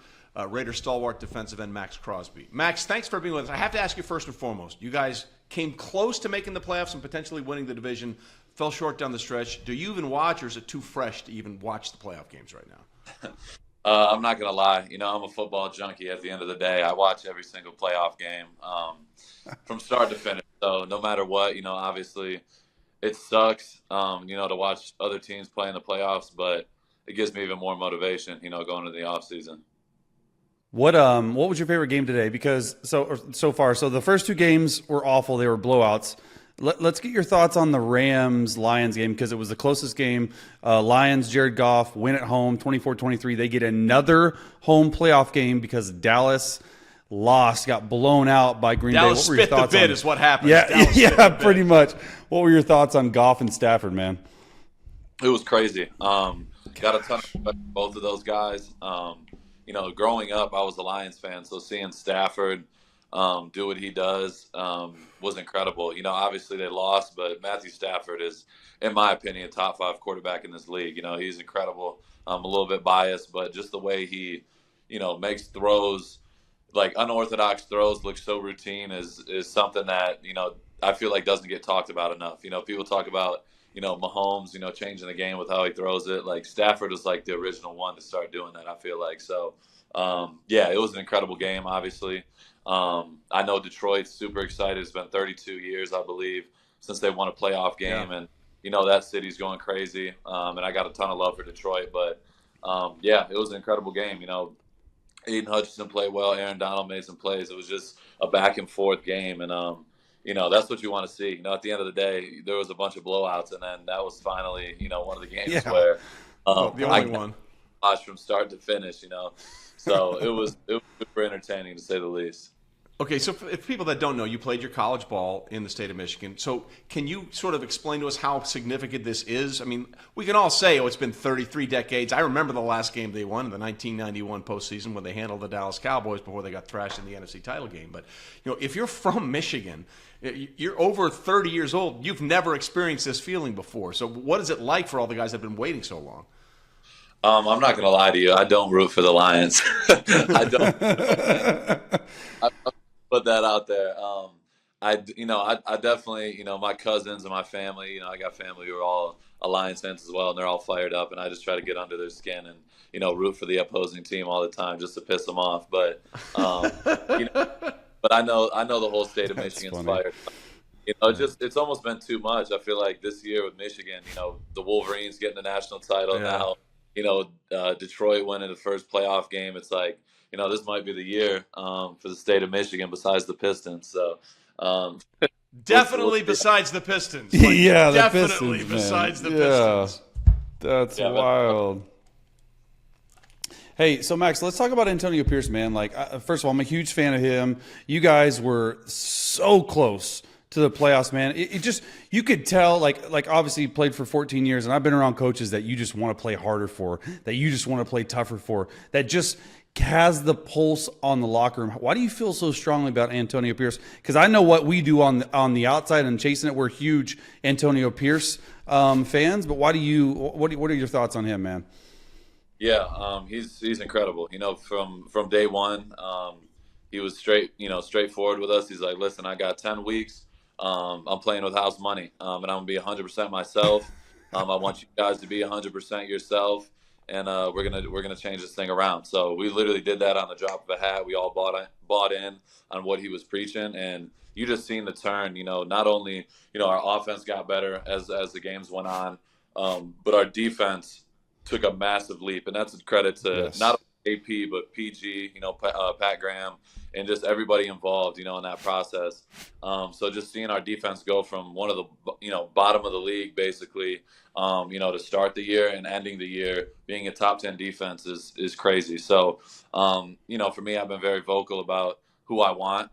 Raider stalwart defensive end Maxx Crosby. Max, thanks for being with us. I have to ask you first and foremost, you guys came close to making the playoffs and potentially winning the division, fell short down the stretch. Do you even watch, or is it too fresh to even watch the playoff games right now? I'm not going to lie. You know, I'm a football junkie at the end of the day. I watch every single playoff game from start to finish. So no matter what, you know, obviously it sucks, you know, to watch other teams play in the playoffs, but it gives me even more motivation, you know, going into the offseason. What was your favorite game today? Because so far, the first 2 games were awful. They were blowouts. Let's get your thoughts on the Rams-Lions game because it was the closest game. Lions, Jared Goff, win at home, 24-23. They get another home playoff game because Dallas lost, got blown out by Green Bay. What were your thoughts spit the bid is what happened. Yeah, pretty much. What were your thoughts on Goff and Stafford, man? It was crazy. Got a ton of respect for both of those guys. You know, growing up, I was a Lions fan, so seeing Stafford do what he does was incredible. You know, obviously they lost, but Matthew Stafford is, in my opinion, a top 5 quarterback in this league. You know, he's incredible. I'm a little bit biased, but just the way he, you know, makes throws, like unorthodox throws, look so routine is something that, you know, I feel like doesn't get talked about enough. You know, people talk about, you know, Mahomes, you know, changing the game with how he throws it. Like Stafford was like the original one to start doing that, I feel like. So, yeah, it was an incredible game, obviously. I know Detroit's super excited. It's been 32 years, I believe, since they won a playoff game. Yeah. And, you know, that city's going crazy. And I got a ton of love for Detroit. But, yeah, it was an incredible game. You know, Aiden Hutchinson played well. Aaron Donald made some plays. It was just a back-and-forth game. And, you know, that's what you want to see. You know, at the end of the day, there was a bunch of blowouts. And then that was finally, you know, one of the games where the only one. Watched from start to finish, you know. So it was super entertaining, to say the least. Okay, so if people that don't know, you played your college ball in the state of Michigan. So can you sort of explain to us how significant this is? I mean, we can all say, oh, it's been 33 decades. I remember the last game they won in the 1991 postseason when they handled the Dallas Cowboys before they got thrashed in the NFC title game. But, you know, if you're from Michigan, you're over 30 years old, you've never experienced this feeling before. So what is it like for all the guys that have been waiting so long? I'm not going to lie to you. I don't root for the Lions. I don't. I put that out there. I definitely, my cousins and my family, I got family who are all Alliance fans as well, and they're all fired up, and I just try to get under their skin and, root for the opposing team all the time just to piss them off. But, you know, but I know the whole state of That's Michigan's funny. fired. It's almost been too much. I feel like this year with Michigan, the Wolverines getting the national title Yeah. now, Detroit winning the first playoff game. It's like, this might be the year for the state of Michigan besides the Pistons. So, Definitely we'll besides the Pistons. Yeah, the definitely Pistons, man. besides the Yeah. Pistons. That's Yeah, but- wild. Hey, so Max, let's talk about Antonio Pierce, man. Like, first of all, I'm a huge fan of him. You guys were so close to the playoffs, man. It just, you could tell, like obviously you played for 14 years, and I've been around coaches that you just want to play harder for, that you just want to play tougher for, that just has the pulse on the locker room. Why do you feel so strongly about Antonio Pierce? Because I know what we do on the outside and chasing it. We're huge Antonio Pierce fans, but what are your thoughts on him, man? Yeah, he's incredible. From day one, he was straightforward with us. He's like, listen, I got 10 weeks. I'm playing with house money, and I'm gonna be 100% myself. I want you guys to be 100% yourself, and we're gonna change this thing around. So we literally did that on the drop of a hat. We all bought in on what he was preaching, and you just seen the turn. Not only our offense got better as the games went on, but our defense took a massive leap, and that's a credit to not only AP but PG, Pat Graham, and just everybody involved, in that process. So just seeing our defense go from one of the bottom of the league basically, to start the year and ending the year being a top 10 defense is crazy. So for me, I've been very vocal about who I want.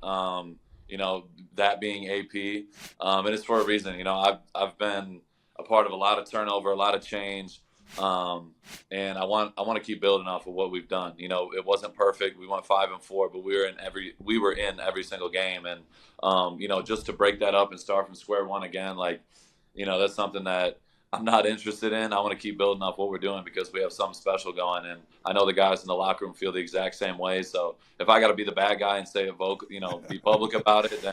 That being AP, and it's for a reason. I've been a part of a lot of turnover, a lot of change. And I want to keep building off of what we've done. It wasn't perfect. We went 5-4, but we were in every single game. And, just to break that up and start from square one again, that's something that I'm not interested in. I want to keep building off what we're doing because we have something special going. And I know the guys in the locker room feel the exact same way. So if I got to be the bad guy and say it vocal, be public about it, then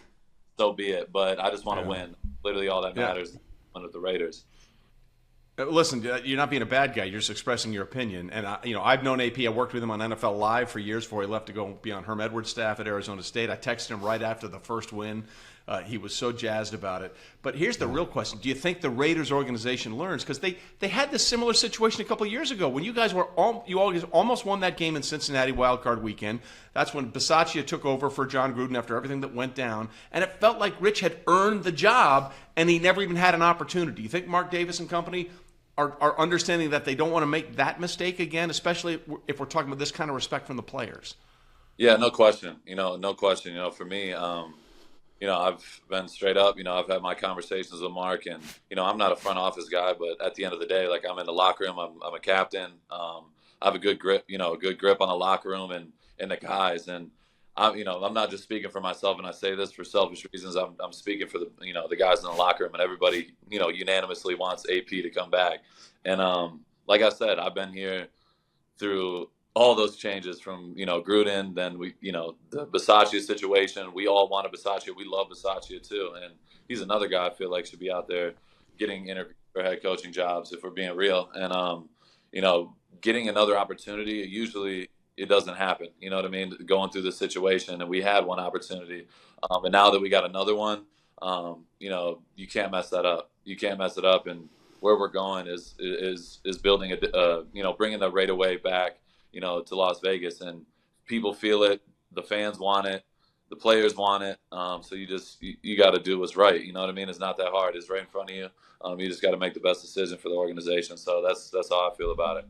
so be it. But I just want to win. Literally all that matters with the Raiders. Listen, you're not being a bad guy. You're just expressing your opinion. And I've known AP. I worked with him on NFL Live for years before he left to go be on Herm Edwards' staff at Arizona State. I texted him right after the first win. He was so jazzed about it. But here's the real question: do you think the Raiders organization learns? Because they had this similar situation a couple of years ago when you guys almost won that game in Cincinnati Wild Card Weekend. That's when Bisaccia took over for John Gruden after everything that went down, and it felt like Rich had earned the job, and he never even had an opportunity. Do you think Mark Davis and company are understanding that they don't want to make that mistake again, especially if we're talking about this kind of respect from the players? Yeah, no question. No question. For me, I've been straight up. I've had my conversations with Mark, and I'm not a front office guy, but at the end of the day, I'm in the locker room. I'm a captain. I have a good grip. A good grip on the locker room and the guys. And I'm not just speaking for myself, and I say this for selfish reasons. I'm speaking for the guys in the locker room, and everybody unanimously wants AP to come back. And like I said, I've been here through all those changes from Gruden, then the Bisaccia situation. We all wanted Bisaccia. We love Bisaccia too, and he's another guy I feel like should be out there getting interviewed for head coaching jobs if we're being real. And getting another opportunity, usually it doesn't happen. You know what I mean? Going through this situation, and we had one opportunity, and now that we got another one, you can't mess that up. You can't mess it up. And where we're going is building bringing the right away back, to Las Vegas, and people feel it. The fans want it. The players want it. So you got to do what's right. You know what I mean? It's not that hard. It's right in front of you. You just got to make the best decision for the organization. So that's how I feel about it.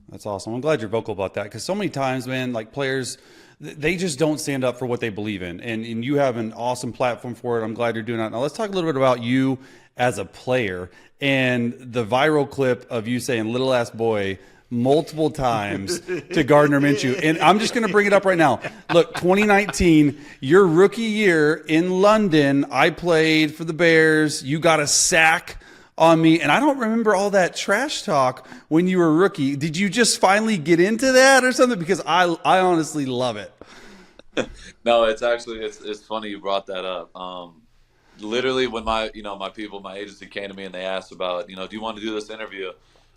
That's awesome. I'm glad you're vocal about that because so many times, man, players, they just don't stand up for what they believe in. And you have an awesome platform for it. I'm glad you're doing that. Now let's talk a little bit about you as a player and the viral clip of you saying little ass boy multiple times to Gardner Minshew. And I'm just going to bring it up right now. Look, 2019, your rookie year in London, I played for the Bears. You got a sack on me, and I don't remember all that trash talk when you were a rookie. Did you just finally get into that or something? Because I honestly love it. No, it's funny you brought that up. literally when my people, my agency came to me and they asked about, do you want to do this interview?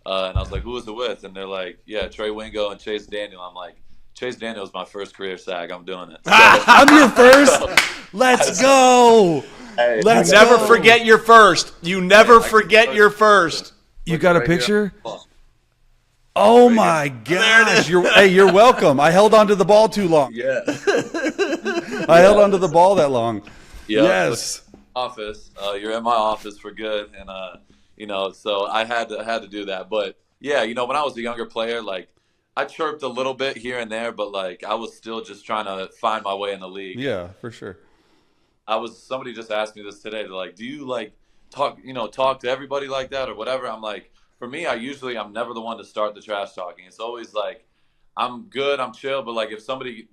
And I was like, who is it with? And they're like, yeah, Trey Wingo and Chase Daniel. I'm like, Chase Daniel is my first career sack. I'm doing it. So, I'm your first. Let's go. hey, Let's Never go. forget your first. You never forget your first. You got a Right here. picture? Oh my gosh! You're welcome. I held onto the ball too long. Yeah. I held onto the ball that long. Yeah. Yes. Office. You're in my office for good, and so I had to do that. But yeah, when I was a younger player, like I chirped a little bit here and there, but like I was still just trying to find my way in the league. Yeah, for sure. Somebody just asked me this today. They're like, do you like talk to everybody like that or whatever? I'm like, for me, I'm never the one to start the trash talking. It's always like, I'm good, I'm chill, but like if somebody,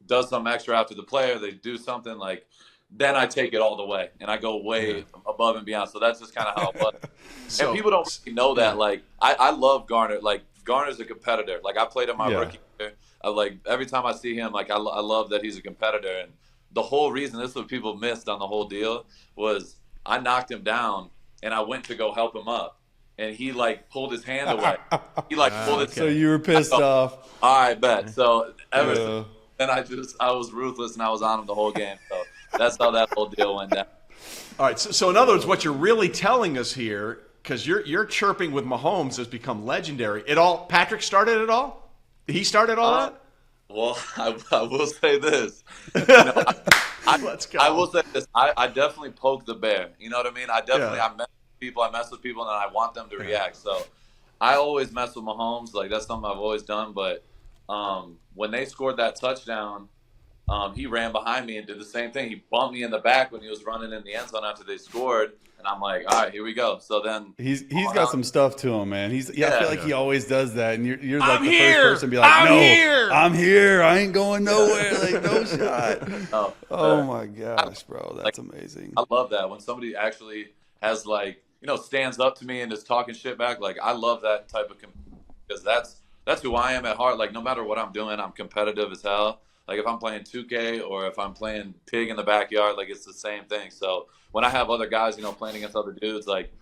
does something extra after the player, they do something like, then I take it all the way and I go way above and beyond. So that's just kind of how it was. And people don't really know that. Like I love Garner. Like Garner's a competitor. Like I played in my rookie year. Like every time I see him, like I love that he's a competitor. And the whole reason, this is what people missed on the whole deal, was I knocked him down and I went to go help him up. And he like pulled his hand away. He like pulled it. So you were pissed off. All right, bet. So ever since then, I was ruthless and I was on him the whole game. So that's how that whole deal went down. All right. So in other words, what you're really telling us here, because you're chirping with Mahomes has become legendary. Patrick started it all? Did he start it all that? Well, I will say this. Let's go. I will say this. I definitely poke the bear. You know what I mean? I mess with people, and I want them to react. So I always mess with Mahomes. Like, that's something I've always done. But when they scored that touchdown, he ran behind me and did the same thing. He bumped me in the back when he was running in the end zone after they scored. And I'm like, all right, here we go. So then he's got some stuff to him, man. I feel like he always does that, and you're like I'm the here. first person to be like, I'm here. I ain't going nowhere. Like, no shot. Oh my gosh, bro, that's amazing. I love that when somebody actually has like, stands up to me and is talking shit back. Like I love that type of because that's who I am at heart. Like no matter what I'm doing, I'm competitive as hell. Like if I'm playing 2K or if I'm playing pig in the backyard, like it's the same thing. So when I have other guys, playing against other dudes, like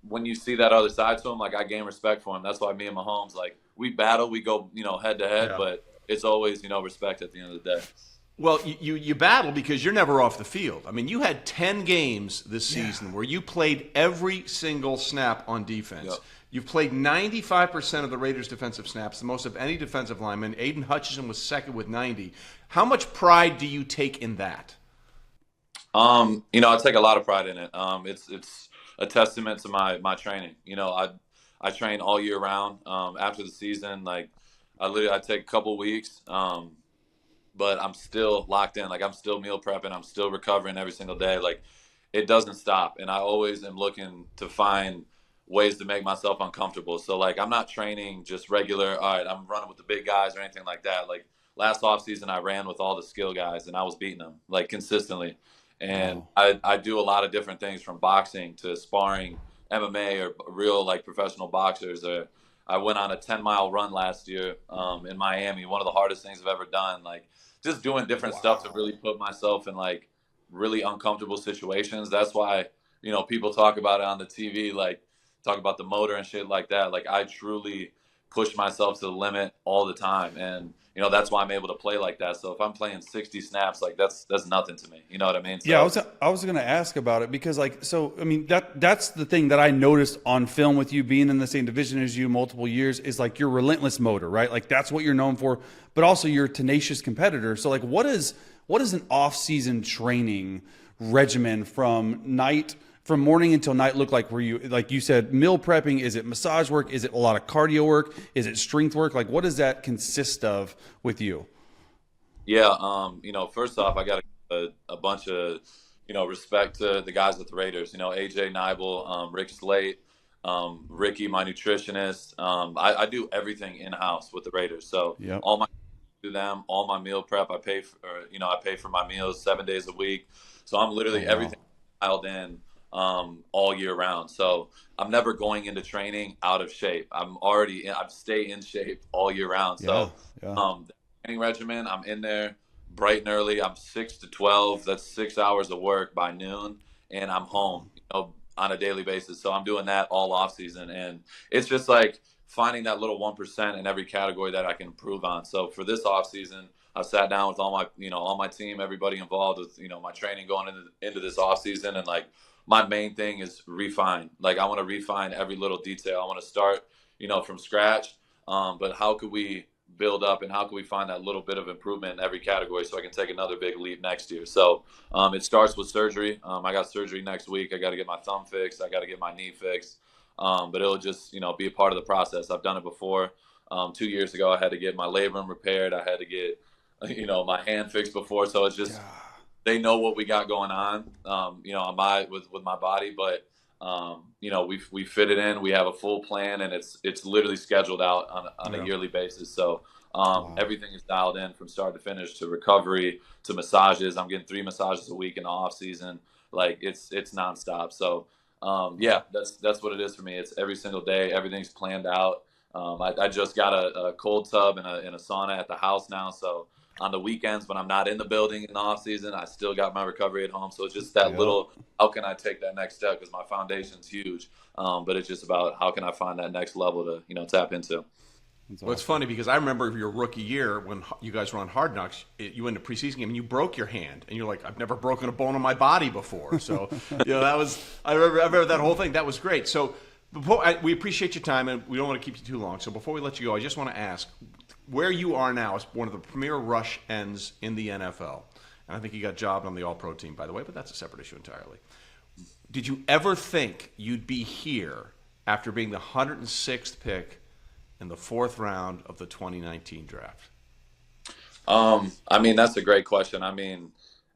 when you see that other side to them, like I gain respect for him. That's why me and Mahomes, like we battle, we go, head to head, but it's always, respect at the end of the day. Well, you battle because you're never off the field. I mean, you had 10 games this season where you played every single snap on defense. Yep. You've played 95% of the Raiders' defensive snaps, the most of any defensive lineman. Aiden Hutchinson was second with 90. How much pride do you take in that? I take a lot of pride in it. It's a testament to my training. I train all year round. After the season, like I take a couple weeks, but I'm still locked in. Like I'm still meal prepping. I'm still recovering every single day. Like it doesn't stop, and I always am looking to find ways to make myself uncomfortable. So like I'm not training just regular, all right, I'm running with the big guys or anything like that. Like last offseason I ran with all the skill guys and I was beating them like consistently. And I do a lot of different things from boxing to sparring, MMA or real like professional boxers. Or I went on a 10-mile run last year in Miami, one of the hardest things I've ever done. Like just doing different stuff to really put myself in like really uncomfortable situations. That's why, people talk about it on the TV, like talk about the motor and shit like that. Like I truly push myself to the limit all the time. And, that's why I'm able to play like that. So if I'm playing 60 snaps, like that's nothing to me. You know what I mean? So, yeah, I was going to ask about it because that's the thing that I noticed on film with you being in the same division as you multiple years is like your relentless motor, right? Like that's what you're known for, but also you're a tenacious competitor. So like what is an off-season training regimen from morning until night look like? Were you, like you said, meal prepping? Is it massage work? Is it a lot of cardio work? Is it strength work? Like, what does that consist of with you? Yeah, first off, I got a bunch of, respect to the guys at the Raiders. AJ Nibel, Rick Slate, Ricky, my nutritionist. I do everything in house with the Raiders. So all my do them, all my meal prep, I pay for my meals 7 days a week. So I'm literally everything dialed in. All year round. So I'm never going into training out of shape. I stay in shape all year round. So the training regimen, I'm in there bright and early. I'm 6 to 12. That's 6 hours of work by noon. and I'm home, on a daily basis. So I'm doing that all off season, and it's just like finding that little 1% in every category that I can improve on. So for this off season, I've sat down with all my team, everybody involved with, my training going into this off season. And like, my main thing is refine. Like, I want to refine every little detail. I want to start, from scratch. But how could we build up, and how can we find that little bit of improvement in every category so I can take another big leap next year? So it starts with surgery. I got surgery next week. I got to get my thumb fixed. I got to get my knee fixed. But it'll just, be a part of the process. I've done it before. 2 years ago, I had to get my labrum repaired. I had to get, my hand fixed before. So it's just, they know what we got going on, with my body. But, we fit it in. We have a full plan, and it's literally scheduled out on a yearly basis. So everything is dialed in from start to finish, to recovery, to massages. I'm getting 3 massages a week in the off season. Like, it's nonstop. So, that's what it is for me. It's every single day. Everything's planned out. I just got a cold tub and a sauna at the house now. So on the weekends when I'm not in the building in the off season, I still got my recovery at home. So it's just that little, how can I take that next step? Because my foundation's huge. But it's just about how can I find that next level to, tap into. Well, it's funny because I remember your rookie year when you guys were on Hard Knocks. You went to preseason game and you broke your hand, and you're like, "I've never broken a bone in my body before." So, that was I remember that whole thing. That was great. So, we appreciate your time, and we don't want to keep you too long. So, before we let you go, I just want to ask, where you are now is one of the premier rush ends in the NFL, and I think you got jobbed on the All-Pro team, by the way, but that's a separate issue entirely. Did you ever think you'd be here after being the 106th pick in the 4th round of the 2019 draft? That's a great question.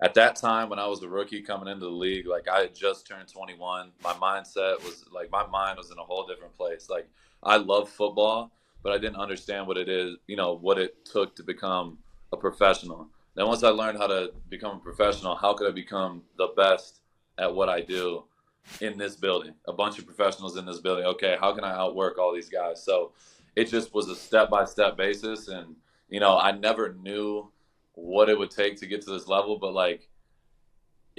At that time when I was a rookie coming into the league, like, I had just turned 21. My mindset was like, my mind was in a whole different place. Like, I love football, but I didn't understand what it is, what it took to become a professional. Then once I learned how to become a professional, how could I become the best at what I do in this building? A bunch of professionals in this building. Okay, how can I outwork all these guys? So it just was a step-by-step basis. And, I never knew what it would take to get to this level. But, like,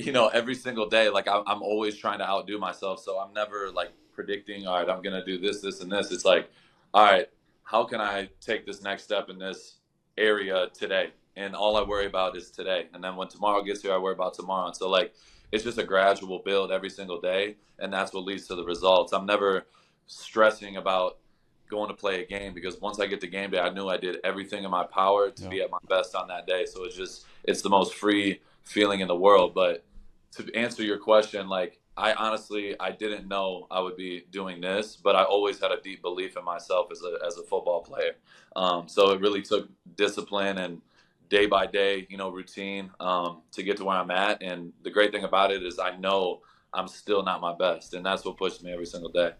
every single day, like, I'm always trying to outdo myself. So I'm never, like, predicting, all right, I'm going to do this, this, and this. It's like, all right, how can I take this next step in this area today? And all I worry about is today. And then when tomorrow gets here, I worry about tomorrow. And so, like, it's just a gradual build every single day. And that's what leads to the results. I'm never stressing about going to play a game, because once I get to game day, I knew I did everything in my power to be at my best on that day. So it's the most free feeling in the world. But to answer your question, like, I didn't know I would be doing this, but I always had a deep belief in myself as a football player. So it really took discipline and day by day, routine, to get to where I'm at. And the great thing about it is I know I'm still not my best, and that's what pushes me every single day.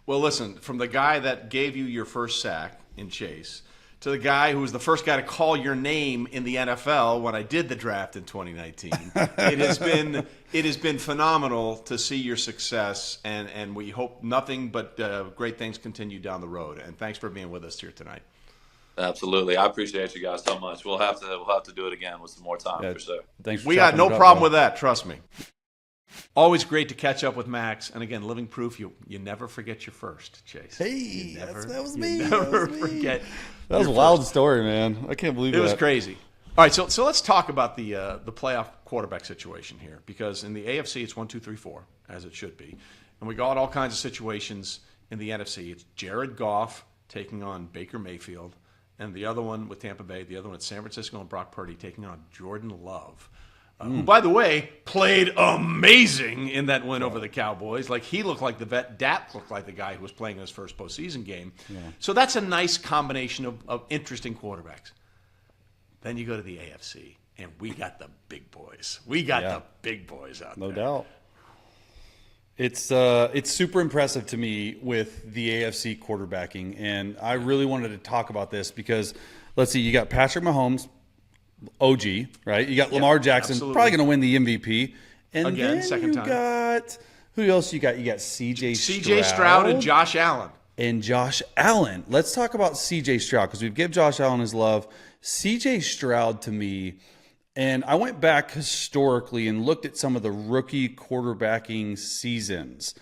Well, listen, from the guy that gave you your first sack in Chase to the guy who was the first guy to call your name in the NFL when I did the draft in 2019, it has been phenomenal to see your success, and we hope nothing but great things continue down the road. And thanks for being with us here tonight. Absolutely, I appreciate you guys so much. We'll have to do it again with some more time, for sure. Thanks. We got no problem with that. Trust me. Always great to catch up with Maxx. And again, living proof, you never forget your first, Chase. Hey, that was me. Never forget. That was a wild story, man. I can't believe it was crazy. All right, so let's talk about the playoff quarterback situation here, because in the AFC it's 1, 2, 3, 4, as it should be, and we got all kinds of situations in the NFC. It's Jared Goff taking on Baker Mayfield, and the other one with Tampa Bay, the other one at San Francisco and Brock Purdy taking on Jordan Love. Who, by the way, played amazing in that win over the Cowboys. Like, he looked like the vet. Dak looked like the guy who was playing in his first postseason game. Yeah. So that's a nice combination of interesting quarterbacks. Then you go to the AFC, and we got the big boys. We got the big boys out there. No doubt. It's super impressive to me with the AFC quarterbacking, and I really wanted to talk about this because, let's see, you got Patrick Mahomes, OG, right? You got Lamar Jackson, absolutely. Probably going to win the MVP. And again, then second time. Got who else? You got CJ Stroud and Josh Allen. Let's talk about CJ Stroud, because we've given Josh Allen his love. CJ Stroud, to me, And I went back historically and looked at some of the rookie quarterbacking seasons.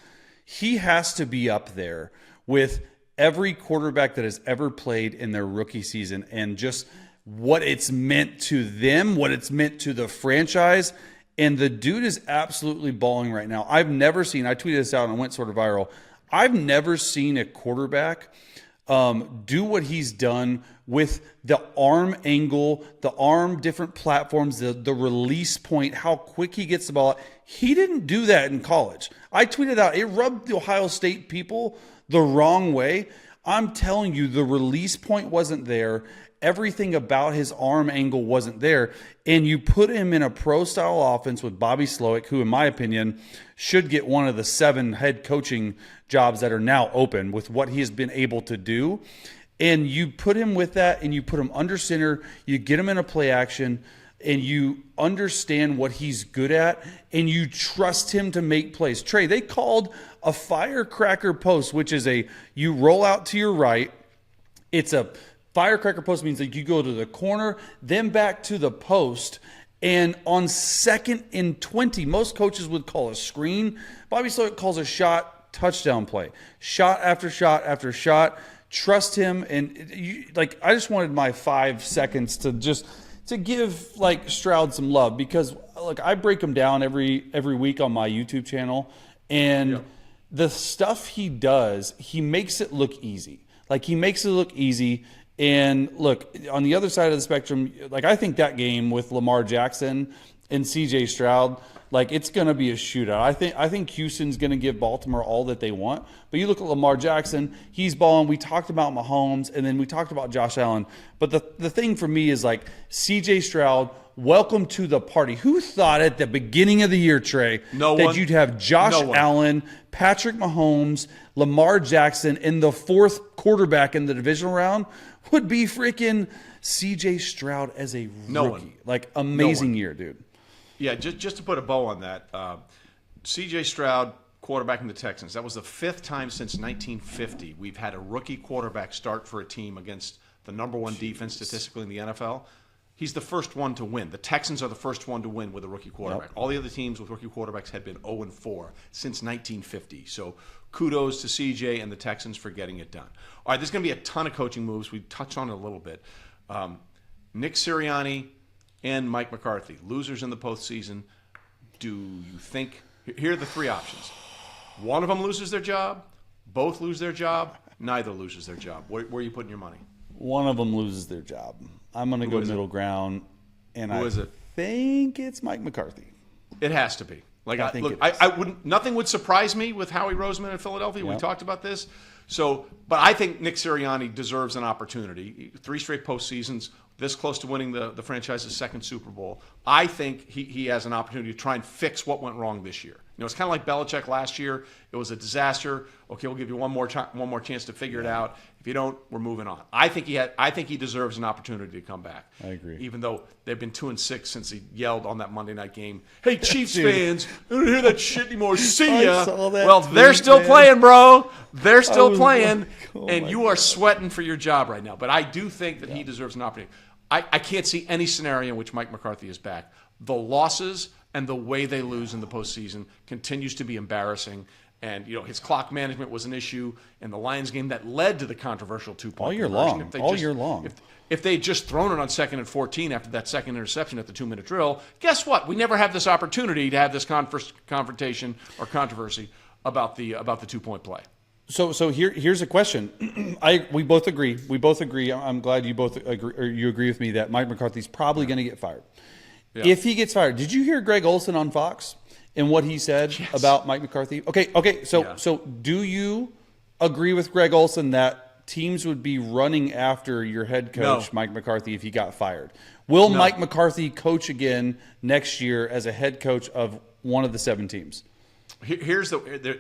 He has to be up there with every quarterback that has ever played in their rookie season, and just what it's meant to them, what it's meant to the franchise. And the dude is absolutely balling right now. I've never seen, I tweeted this out and it went sort of viral. I've never seen a quarterback do what he's done with the arm angle, the arm different platforms, the release point, how quick he gets the ball. He didn't do that in college. I tweeted out, it rubbed the Ohio State people the wrong way. I'm telling you, the release point wasn't there. Everything about his arm angle wasn't there. And you put him in a pro-style offense with Bobby Slowick, who, in my opinion, should get one of the 7 head coaching jobs that are now open with what he has been able to do. And you put him with that, and you put him under center, you get him in a play action, and you understand what he's good at, and you trust him to make plays. Trey, they called a firecracker post, which is you roll out to your right. It's a firecracker post, means that you go to the corner, then back to the post, and on 2nd and 20, most coaches would call a screen. Bobby Slowick calls a shot, touchdown play. Shot after shot after shot. Trust him. And I just wanted my 5 seconds to give Stroud some love, because I break him down every week on my YouTube channel, and the stuff he does, he makes it look easy. He makes it look easy. And look, on the other side of the spectrum, I think that game with Lamar Jackson and CJ Stroud, it's going to be a shootout. I think Houston's going to give Baltimore all that they want. But you look at Lamar Jackson, he's balling. We talked about Mahomes, and then we talked about Josh Allen. But the thing for me is CJ Stroud, welcome to the party. Who thought at the beginning of the year, Trey, you'd have Josh Allen, Patrick Mahomes, Lamar Jackson, and the 4th quarterback in the divisional round would be freaking CJ Stroud as a rookie. Amazing year, dude. Yeah, just to put a bow on that, CJ Stroud, quarterbacking the Texans, that was the 5th time since 1950 we've had a rookie quarterback start for a team against the number 1 defense statistically in the NFL. He's the first one to win. The Texans are the first one to win with a rookie quarterback. Yep. All the other teams with rookie quarterbacks had been 0-4 since 1950. So kudos to CJ and the Texans for getting it done. All right, there's going to be a ton of coaching moves. We touched on it a little bit. Nick Sirianni and Mike McCarthy, losers in the postseason. Do you think – here are the 3 options. One of them loses their job, both lose their job, neither loses their job. Where are you putting your money? One of them loses their job. I'm going to go middle ground, and I think it's Mike McCarthy. It has to be. Nothing would surprise me with Howie Roseman in Philadelphia. Yep. We talked about this. But I think Nick Sirianni deserves an opportunity. 3 straight postseasons, this close to winning the franchise's 2nd Super Bowl. I think he has an opportunity to try and fix what went wrong this year. It's kind of like Belichick last year. It was a disaster. Okay, we'll give you one more chance to figure it out. If you don't, we're moving on. I think he deserves an opportunity to come back. I agree. Even though they've been 2-6 since he yelled on that Monday night game, "Hey, Chiefs fans, I don't hear that shit anymore. See ya." Well, they're still playing, bro. They're still playing, and you are sweating for your job right now. But I do think that he deserves an opportunity. I can't see any scenario in which Mike McCarthy is back. The losses and the way they lose in the postseason continues to be embarrassing. And, his clock management was an issue in the Lions game that led to the controversial 2-point all year conversion. long. If they had just thrown it on 2nd and 14 after that second interception at the 2-minute drill, guess what? We never have this opportunity to have this confrontation or controversy about the 2-point play. So here's a question. We both agree. I'm glad you both agree, or you agree with me that Mike McCarthy's probably going to get fired. Yeah. If he gets fired, did you hear Greg Olson on Fox and what he said about Mike McCarthy? Okay. So do you agree with Greg Olson that teams would be running after your head coach, Mike McCarthy, if he got fired? Will Mike McCarthy coach again next year as a head coach of one of the 7 teams? I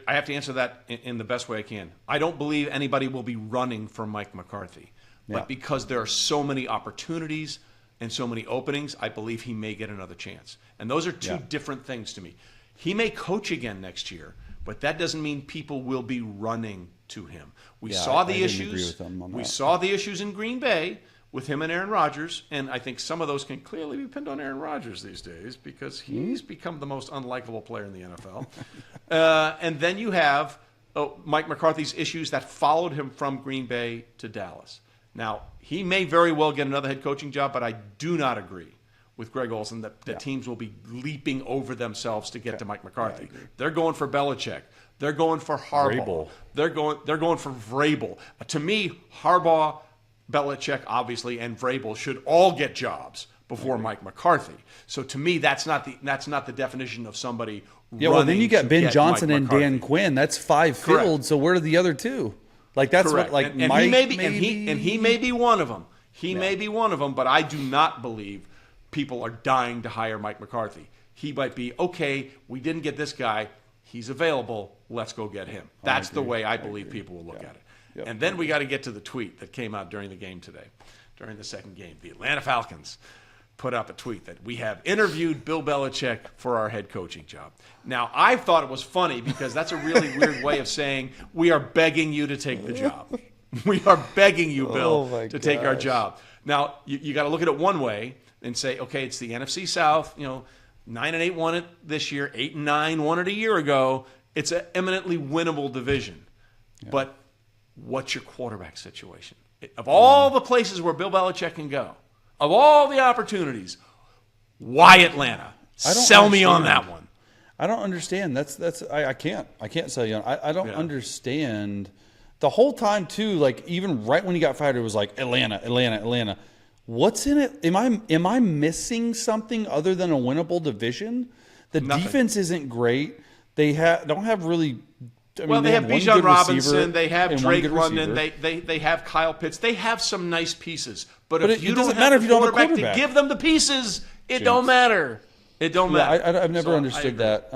have to answer that in the best way I can. I don't believe anybody will be running for Mike McCarthy. But because there are so many opportunities and so many openings, I believe he may get another chance. And those are 2 different things to me. He may coach again next year, but that doesn't mean people will be running to him. We saw the issues. We saw the issues in Green Bay with him and Aaron Rodgers, and I think some of those can clearly be pinned on Aaron Rodgers these days because he's become the most unlikable player in the NFL. And then you have Mike McCarthy's issues that followed him from Green Bay to Dallas. Now, he may very well get another head coaching job, but I do not agree with Greg Olson that teams will be leaping over themselves to get to Mike McCarthy. They're going for Belichick. They're going for Harbaugh. They're going for Vrabel. To me, Harbaugh, Belichick, obviously, and Vrabel should all get jobs before Mike McCarthy. So to me, that's not the definition of somebody. Yeah, well, then you got Ben Johnson and McCarthy. Dan Quinn. That's 5 filled. So where are the other 2? Like that's Correct. what and Mike he may be one of them. He may be one of them, but I do not believe people are dying to hire Mike McCarthy. He might be, okay, we didn't get this guy. He's available. Let's go get him. That's the way I believe people will look at it. Yep. And then we got to get to the tweet that came out during the game today, during the second game. The Atlanta Falcons put up a tweet that we have interviewed Bill Belichick for our head coaching job. Now, I thought it was funny because that's a really weird way of saying we are begging you to take the job. We are begging you, Bill, to take our job. Now, you got to look at it one way and say, okay, it's the NFC South. 9-8 won it this year. 8-9 won it a year ago. It's an eminently winnable division. Yeah. But what's your quarterback situation? Of all the places where Bill Belichick can go, of all the opportunities, why Atlanta? Sell me on that one. I don't understand. I can't sell you on. I don't understand. The whole time too, like even right when he got fired, it was like Atlanta. What's in it? Am I missing something other than a winnable division? The defense isn't great. They don't have really. They have Bijan Robinson. They have Drake London. They have Kyle Pitts. They have some nice pieces. But if you don't have a quarterback to give them the pieces, it don't matter. It don't matter. I've never understood that.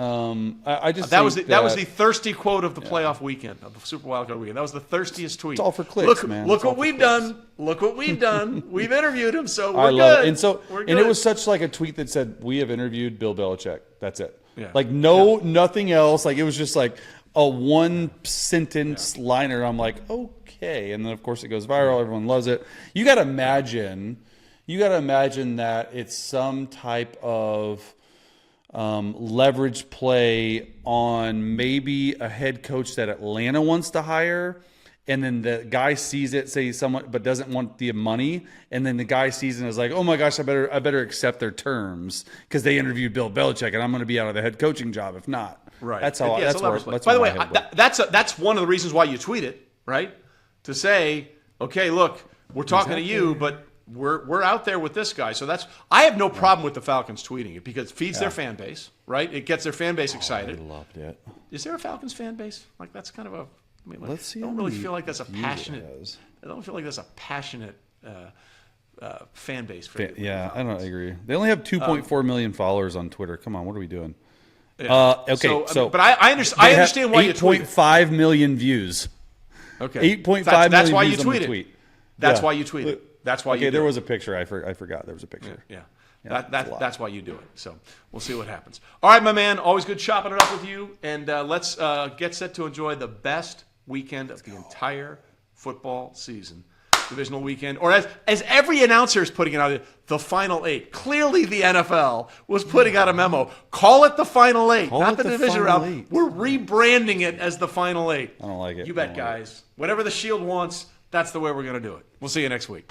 I just that was the thirsty quote of the playoff weekend, of the Super Wildcard weekend. That was the thirstiest tweet. It's all for clicks, man. Look what we've done. Look what we've done. We've interviewed him, so we're I love good. it. And it was such like a tweet that said, "We have interviewed Bill Belichick." That's it. Yeah. Like nothing else. Like it was just like a one sentence liner. I'm like, okay, and then of course it goes viral. Everyone loves it. You got to imagine that it's some type of leverage play on maybe a head coach that Atlanta wants to hire, and then the guy sees it, say someone, but doesn't want the money, and then the guy sees it and is like, oh my gosh, I better accept their terms because they interviewed Bill Belichick, and I'm going to be out of the head coaching job if not. Right. That's how. That's by the way, that's one of the reasons why you tweet it, right? To say, okay, look, we're talking to you, but we're out there with this guy. So I have no problem with the Falcons tweeting it because it feeds their fan base, right? It gets their fan base excited. I loved it. Is there a Falcons fan base? Like that's kind of a. I mean, Let's see. I don't really feel like that's a passionate. I don't feel like that's a passionate fan base for the I don't agree. They only have 2.4 million followers on Twitter. Come on, what are we doing? Okay, so but I understand why you tweet. 8.5 million views. Okay, 8.5 that's million why views you on the tweet. tweet. That's why you tweet it. That's why. Okay, there was a picture. I forgot there was a picture. Yeah. That's why you do it. So we'll see what happens. All right, my man. Always good chopping it up with you. And let's get set to enjoy the best weekend of the entire football season. Divisional weekend, or as every announcer is putting it out, the Final Eight. Clearly, the NFL was putting out a memo. Call it the Final Eight, not the division round. We're rebranding it as the Final Eight. I don't like it. You bet, guys. Whatever the Shield wants, that's the way we're going to do it. We'll see you next week.